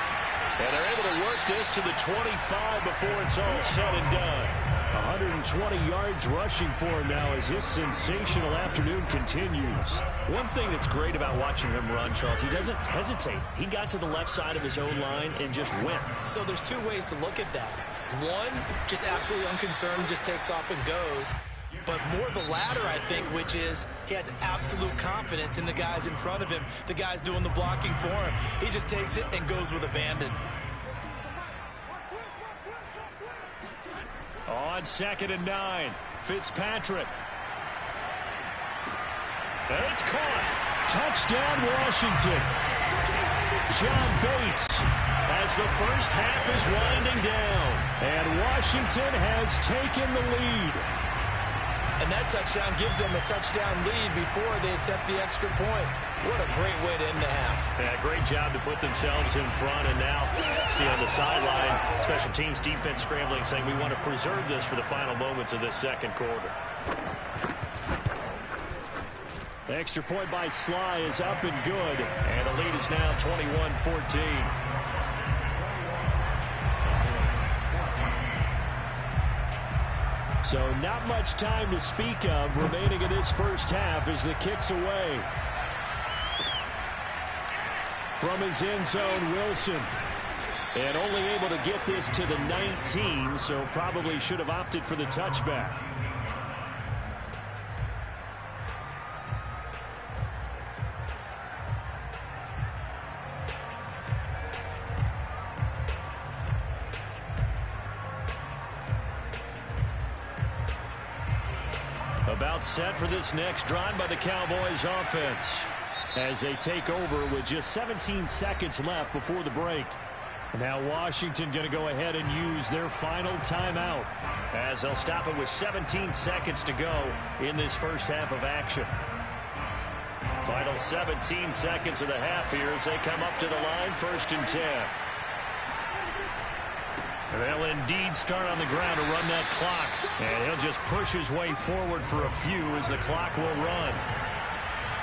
And they're able to work this to the 25 before it's all said and done. 120 yards rushing for him now as this sensational afternoon continues. One thing that's great about watching him run, Charles, he doesn't hesitate. He got to the left side of his own line and just went.
So there's 2 ways to look at that. One, just absolutely unconcerned, just takes off and goes. But more the latter, I think, which is he has absolute confidence in the guys in front of him, the guys doing the blocking for him. He just takes it and goes with abandon.
On 2nd and 9, Fitzpatrick. And it's caught. Touchdown, Washington. John Bates as the first half is winding down. And Washington has taken the lead.
And that touchdown gives them a touchdown lead before they attempt the extra point. What a great way to end the half.
Yeah, great job to put themselves in front. And now, see on the sideline, special teams defense scrambling, saying we want to preserve this for the final moments of this second quarter. The extra point by Sly is up and good. And the lead is now 21-14. So not much time to speak of remaining in this first half as the kick's away. From his end zone, Wilson. And only able to get this to the 19, so probably should have opted for the touchback. About set for this next drive by the Cowboys offense as they take over with just 17 seconds left before the break. Now Washington going to go ahead and use their final timeout as they'll stop it with 17 seconds to go in this first half of action. Final 17 seconds of the half here as they come up to the line, 1st and 10. They'll indeed start on the ground to run that clock. And he'll just push his way forward for a few as the clock will run.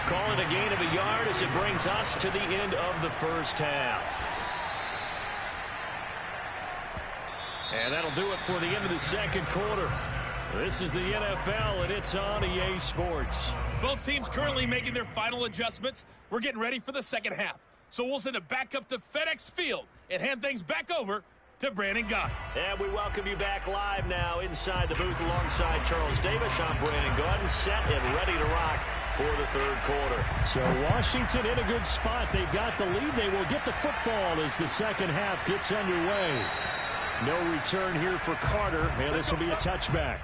Call it a gain of a yard as it brings us to the end of the first half. And that'll do it for the end of the second quarter. This is the NFL, and it's on EA Sports.
Both teams currently making their final adjustments. We're getting ready for the second half. So we'll send it back up to FedEx Field and hand things back over to Brandon Gott.
And we welcome you back live now inside the booth alongside Charles Davis. I'm Brandon Gott, set and ready to rock for the third quarter. So Washington in a good spot. They've got the lead. They will get the football as the second half gets underway. No return here for Carter, and this will be a touchback.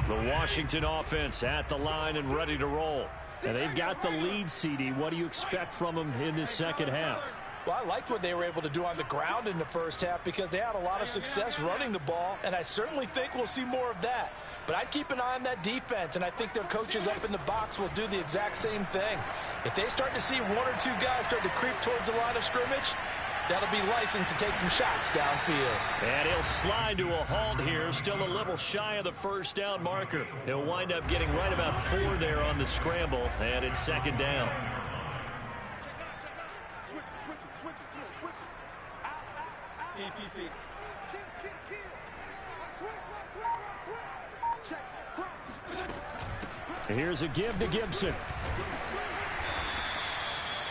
The Washington offense at the line and ready to roll. And they've got the lead, CD. What do you expect from them in this second half?
Well, I liked what they were able to do on the ground in the first half because they had a lot of success running the ball, and I certainly think we'll see more of that. But I'd keep an eye on that defense, and I think their coaches up in the box will do the exact same thing. If they start to see one or two guys start to creep towards the line of scrimmage, that'll be licensed to take some shots downfield.
And he'll slide to a halt here, still a little shy of the first down marker. He'll wind up getting right about 4 there on the scramble, and it's second down. Here's a give to Gibson.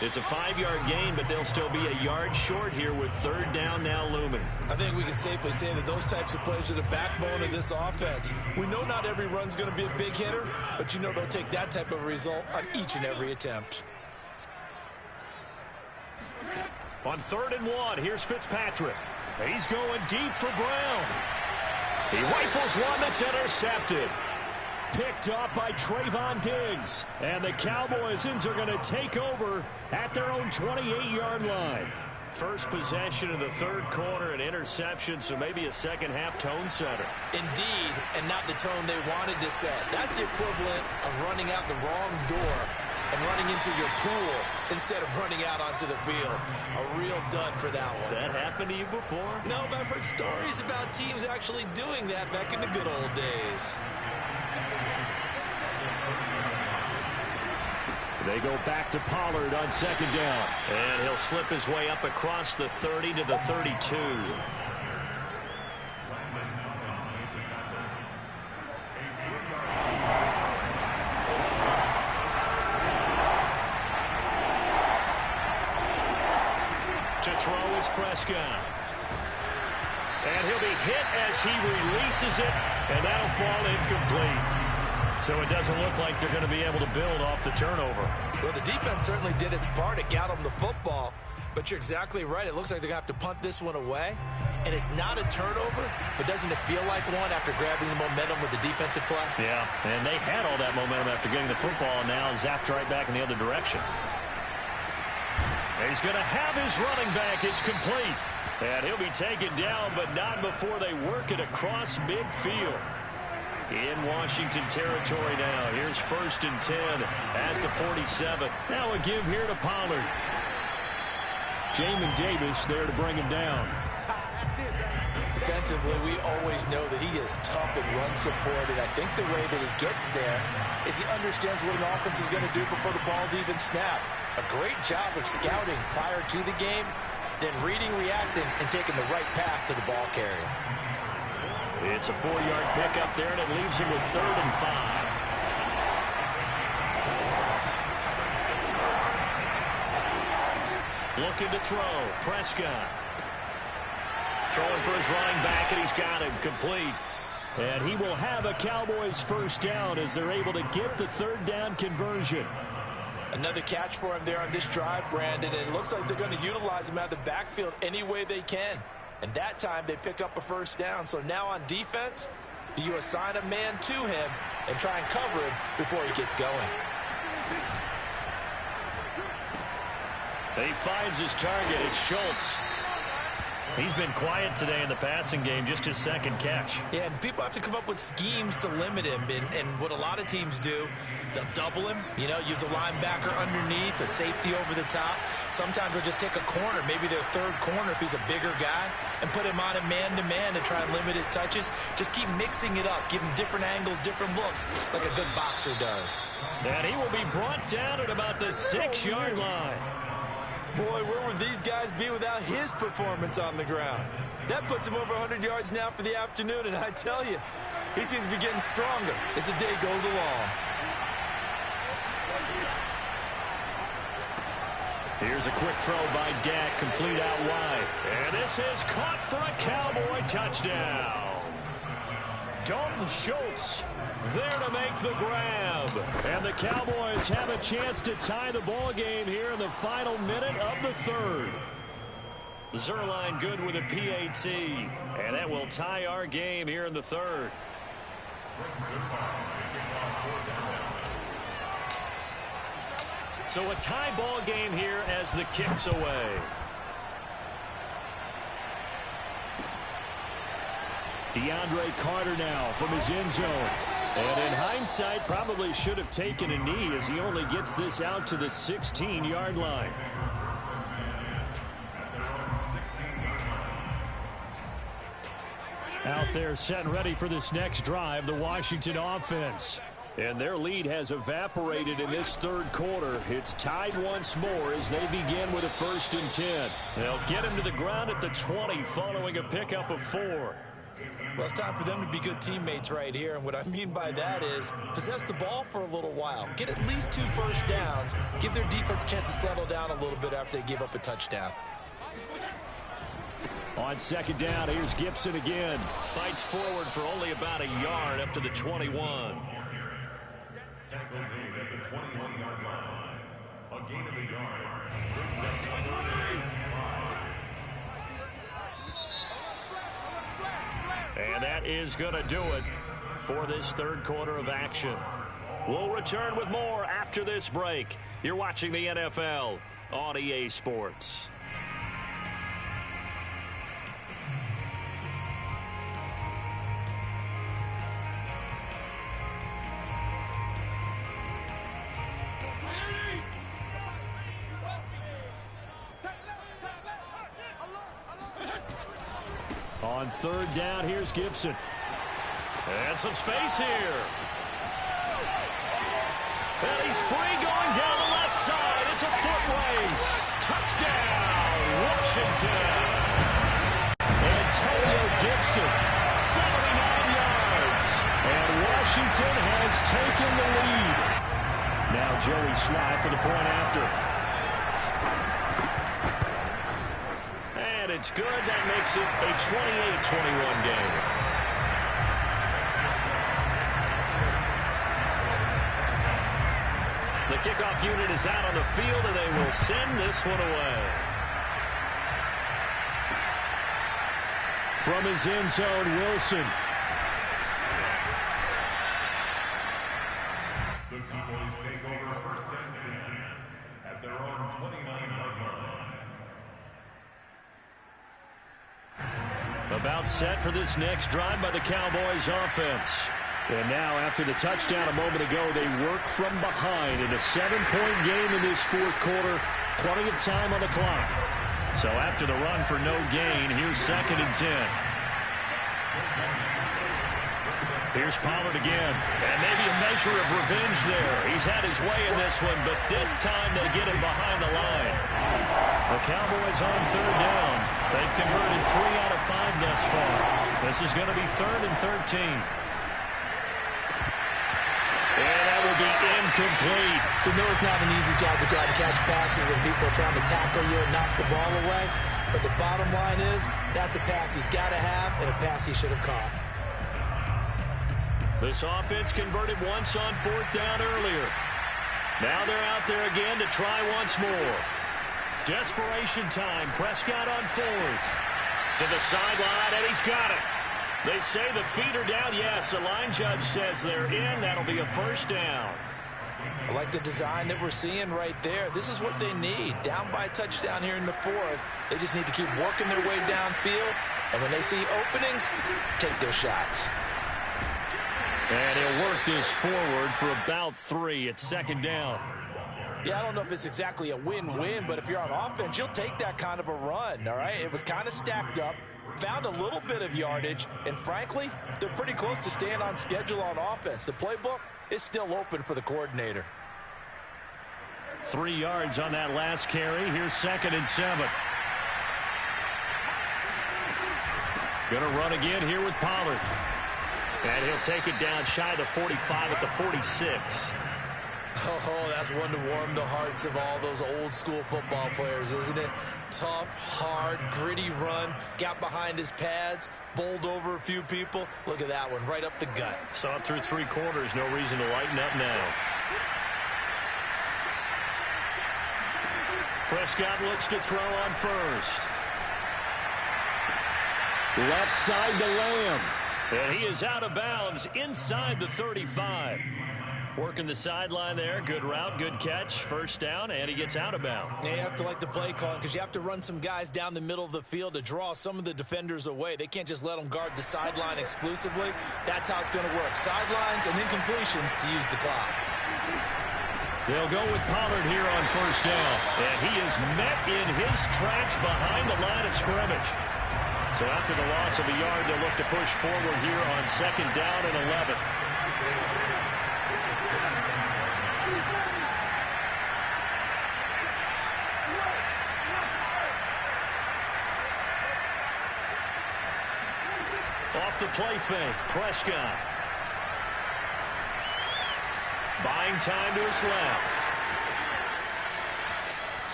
It's a 5-yard gain, but they'll still be a yard short here with third down now looming.
I think we can safely say that those types of plays are the backbone of this offense. We know not every run's going to be a big hitter, but you know they'll take that type of result on each and every attempt.
On 3rd and 1, here's Fitzpatrick. He's going deep for Brown. He rifles one that's intercepted. Picked up by Trayvon Diggs. And the Cowboys are going to take over at their own 28-yard line. First possession of the third quarter, an interception, so maybe a second-half tone setter.
Indeed, and not the tone they wanted to set. That's the equivalent of running out the wrong door and running into your pool instead of running out onto the field. A real dud for that one.
Has that happened to you before?
No, but I've heard stories about teams actually doing that back in the good old days.
They go back to Pollard on second down. And he'll slip his way up across the 30 to the 32. To throw is Prescott. And he'll be hit as he releases it, and that'll fall incomplete. So it doesn't look like they're going to be able to build off the turnover.
Well, the defense certainly did its part. It got them the football. But you're exactly right. It looks like they're going to have to punt this one away. And it's not a turnover, but doesn't it feel like one after grabbing the momentum with the defensive play?
Yeah, and they had all that momentum after getting the football, and now zapped right back in the other direction. And he's going to have his running back. It's complete. And he'll be taken down, but not before they work it across midfield. In Washington territory now. Here's 1st and 10 at the 47. Now a give here to Pollard. Jamin Davis there to bring him down.
Defensively, we always know that he is tough in run support, and I think the way that he gets there is he understands what an offense is going to do before the ball's even snapped. A great job of scouting prior to the game, then reading, reacting, and taking the right path to the ball carrier.
It's a 4-yard pickup there, and it leaves him with 3rd and 5. Looking to throw. Prescott. Throwing for his running back, and he's got him complete. And he will have a Cowboys first down as they're able to get the 3rd down conversion.
Another catch for him there on this drive, Brandon, and it looks like they're going to utilize him out of the backfield any way they can. And that time they pick up a first down. So now on defense, do you assign a man to him and try and cover him before he gets going?
He finds his target. It's Schultz. He's been quiet today in the passing game, just his 2nd catch.
Yeah, and people have to come up with schemes to limit him. And what a lot of teams do, they'll double him, use a linebacker underneath, a safety over the top. Sometimes they'll just take a corner, maybe their 3rd corner if he's a bigger guy, and put him on a man-to-man to try and limit his touches. Just keep mixing it up, give him different angles, different looks, like a good boxer does.
And he will be brought down at about the 6-yard line.
Boy, where would these guys be without his performance on the ground? That puts him over 100 yards now for the afternoon, and I tell you, he seems to be getting stronger as the day goes along.
Here's a quick throw by Dak, complete out wide. And this is caught for a Cowboy touchdown. Dalton Schultz there to make the grab. And the Cowboys have a chance to tie the ball game here in the final minute of the 3rd. Zerline good with a PAT. And that will tie our game here in the 3rd. So a tie ball game here as the kick's away. DeAndre Carter now from his end zone. And in hindsight, probably should have taken a knee as he only gets this out to the 16-yard line. Out there set and ready for this next drive, the Washington offense. And their lead has evaporated in this 3rd quarter. It's tied once more as they begin with a 1st and 10. They'll get him to the ground at the 20 following a pickup of 4.
Well, it's time for them to be good teammates right here. And what I mean by that is possess the ball for a little while. Get at least 2 first downs. Give their defense a chance to settle down a little bit after they give up a touchdown.
On 2nd down, here's Gibson again. Fights forward for only about a yard up to the 21.
Tackle made at the 21-yard line. A gain of a yard. Brings up number 5.
And that is going to do it for this 3rd quarter of action. We'll return with more after this break. You're watching the NFL on EA Sports. On 3rd down, here's Gibson. And some space here. And he's free going down the left side. It's a foot race. Touchdown, Washington. Antonio Gibson, 79 yards. And Washington has taken the lead. Now Joey Sly for the point after. And it's good. That makes it a 28-21 game. The kickoff unit is out on the field, and they will send this one away. From his end zone, Wilson.
The Cowboys take over 1st and 10 at their own 29-yard line.
About set for this next drive by the Cowboys offense. And now, after the touchdown a moment ago, they work from behind in a 7-point game in this 4th quarter. Plenty of time on the clock. So after the run for no gain, here's 2nd and 10.
Here's Pollard again. And maybe a measure of revenge there. He's had his way in this one, but this time they get him behind the line. The Cowboys on third down. They've converted 3 out of 5 thus far. This is going to be 3rd and 13. And that will be incomplete.
You know it's not an easy job to go out and catch passes when people are trying to tackle you and knock the ball away. But the bottom line is, that's a pass he's got to have and a pass he should have caught.
This offense converted once on 4th down earlier. Now they're out there again to try once more. Desperation time. Prescott on 4th. To the sideline, and he's got it. They say the feet are down. Yes, the line judge says they're in. That'll be a 1st down.
I like the design that we're seeing right there. This is what they need. Down by a touchdown here in the 4th. They just need to keep working their way downfield. And when they see openings, take their shots.
And he'll work this forward for about 3 at 2nd down.
Yeah, I don't know if it's exactly a win-win, but if you're on offense, you'll take that kind of a run, all right? It was kind of stacked up, found a little bit of yardage, and frankly, they're pretty close to staying on schedule on offense. The playbook is still open for the coordinator.
3 yards on that last carry. Here's 2nd and 7. Gonna run again here with Pollard. And he'll take it down shy of the 45 at the 46.
Oh, that's one to warm the hearts of all those old school football players, isn't it? Tough, hard, gritty run, got behind his pads, bowled over a few people. Look at that one, right up the gut.
Saw it through 3 quarters, no reason to lighten up now. Prescott looks to throw on 1st. Left side to Lamb. And he is out of bounds inside the 35. Working the sideline there. Good route, good catch. 1st down, and he gets out of bounds.
Yeah, you have to like the play calling because you have to run some guys down the middle of the field to draw some of the defenders away. They can't just let them guard the sideline exclusively. That's how it's going to work. Sidelines and incompletions to use the clock.
They'll go with Pollard here on 1st down. And he is met in his tracks behind the line of scrimmage. So after the loss of a yard, they'll look to push forward here on 2nd down and 11. Off the play fake, Prescott. Buying time to his left.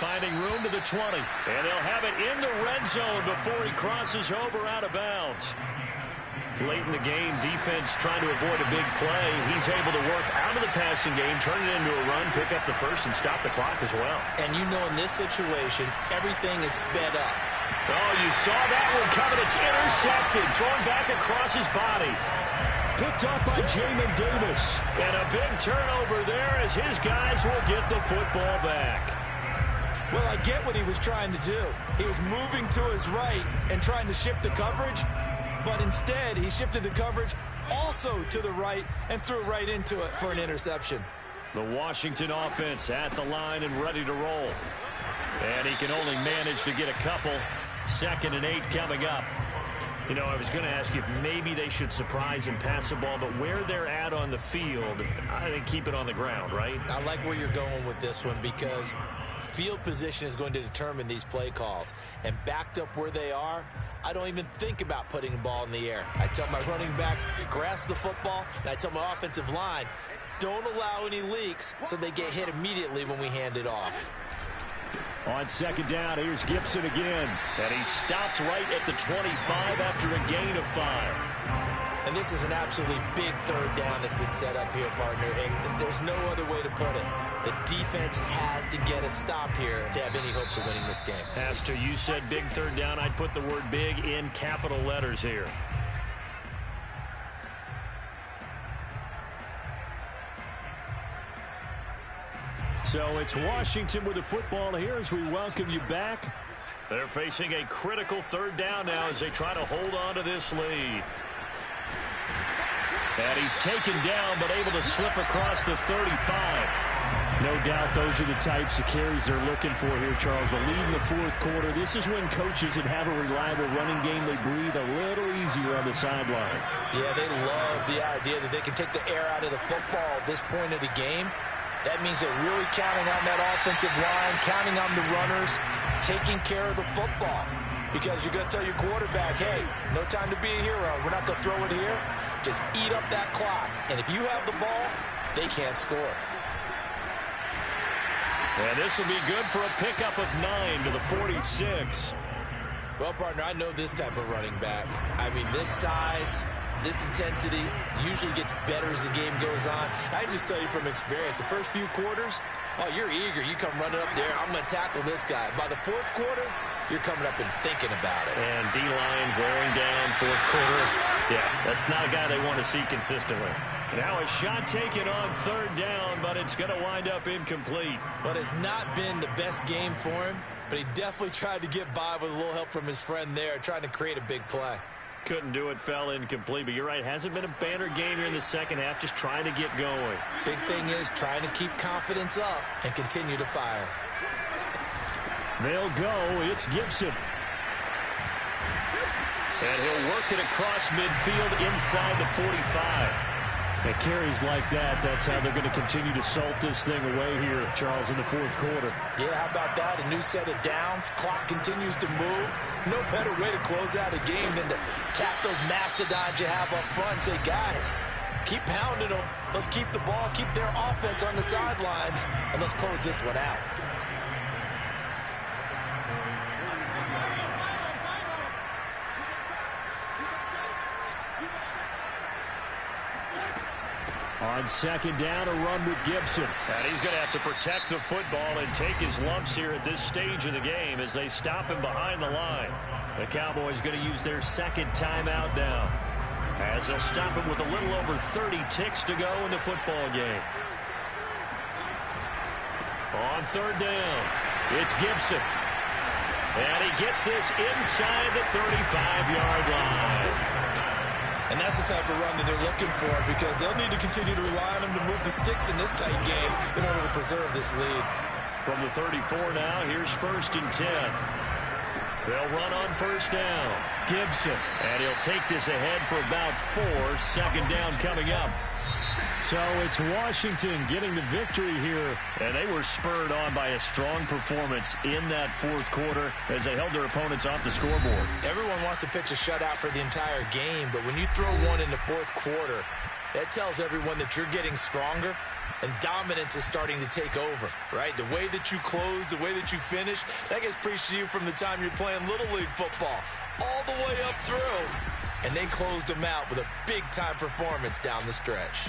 Finding room to the 20. And they'll have it in the red zone before he crosses over out of bounds. Late in the game, defense trying to avoid a big play. He's able to work out of the passing game, turn it into a run, pick up the 1st, and stop the clock as well.
And you know in this situation, everything is sped up.
Oh, you saw that one coming. It's intercepted, thrown back across his body. Picked up by Jamin Davis. And a big turnover there as his guys will get the football back.
Well, I get what he was trying to do. He was moving to his right and trying to shift the coverage, but instead he shifted the coverage also to the right and threw right into it for an interception.
The Washington offense at the line and ready to roll. And he can only manage to get a couple. 2nd and 8 coming up. You know, I was going to ask you if maybe they should surprise and pass the ball, but where they're at on the field, I think keep it on the ground, right?
I like where you're going with this one because field position is going to determine these play calls. And backed up where they are, I don't even think about putting the ball in the air. I tell my running backs, grasp the football, and I tell my offensive line, don't allow any leaks so they get hit immediately when we hand it off.
On 2nd down, here's Gibson again. And he stopped right at the 25 after a gain of 5.
And this is an absolutely big 3rd down that's been set up here, partner, and there's no other way to put it. The defense has to get a stop here to have any hopes of winning this game.
Pastor, you said big 3rd down. I'd put the word big in capital letters here. So it's Washington with the football here as we welcome you back. They're facing a critical 3rd down now as they try to hold on to this lead. And he's taken down but able to slip across the 35.
No doubt those are the types of carries they're looking for here, Charles. The lead in the fourth quarter. This is when coaches that have a reliable running game, they breathe a little easier on the sideline.
Yeah, they love the idea that they can take the air out of the football at this point of the game. That means they're really counting on that offensive line, counting on the runners, taking care of the football. Because you're going to tell your quarterback, hey, no time to be a hero. We're not going to throw it here. Just eat up that clock. And if you have the ball, they can't score.
And this will be good for a pickup of 9 to the 46.
Well, partner, I know this type of running back. I mean, this size, this intensity usually gets better as the game goes on. I just tell you from experience, the first few quarters, oh, you're eager. You come running up there, I'm going to tackle this guy. By the fourth quarter, you're coming up and thinking about it.
And D-line wearing down fourth quarter. Yeah, that's not a guy they want to see consistently. Now a shot taken on third down, but it's going to wind up incomplete.
But it's not been the best game for him, but he definitely tried to get by with a little help from his friend there, trying to create a big play.
Couldn't do it, fell incomplete, but you're right, hasn't been a banner game here in the second half, just trying to get going.
Big thing is trying to keep confidence up and continue to fire.
They'll go, it's Gibson. And he'll work it across midfield inside the 45. And carries like that, that's how they're going to continue to salt this thing away here, Charles, in the fourth quarter.
Yeah, how about that? A new set of downs. Clock continues to move. No better way to close out a game than to tap those mastodons you have up front and say, guys, keep pounding them. Let's keep the ball, keep their offense on the sidelines, and let's close this one out.
On second down, a run with Gibson. And he's going to have to protect the football and take his lumps here at this stage of the game as they stop him behind the line. The Cowboys going to use their second timeout now, as they'll stop him with a little over 30 ticks to go in the football game. On third down, it's Gibson. And he gets this inside the 35-yard line.
And that's the type of run that they're looking for, because they'll need to continue to rely on him to move the sticks in this tight game in order to preserve this lead.
From the 34 now, here's 1st and 10. They'll run on first down. Gibson. And he'll take this ahead for about 4. Second down coming up. So it's Washington getting the victory here. And they were spurred on by a strong performance in that fourth quarter as they held their opponents off the scoreboard.
Everyone wants to pitch a shutout for the entire game, but when you throw one in the fourth quarter, that tells everyone that you're getting stronger and dominance is starting to take over, right? The way that you close, the way that you finish, that gets preached to you from the time you're playing Little League football all the way up through. And they closed them out with a big-time performance down the stretch.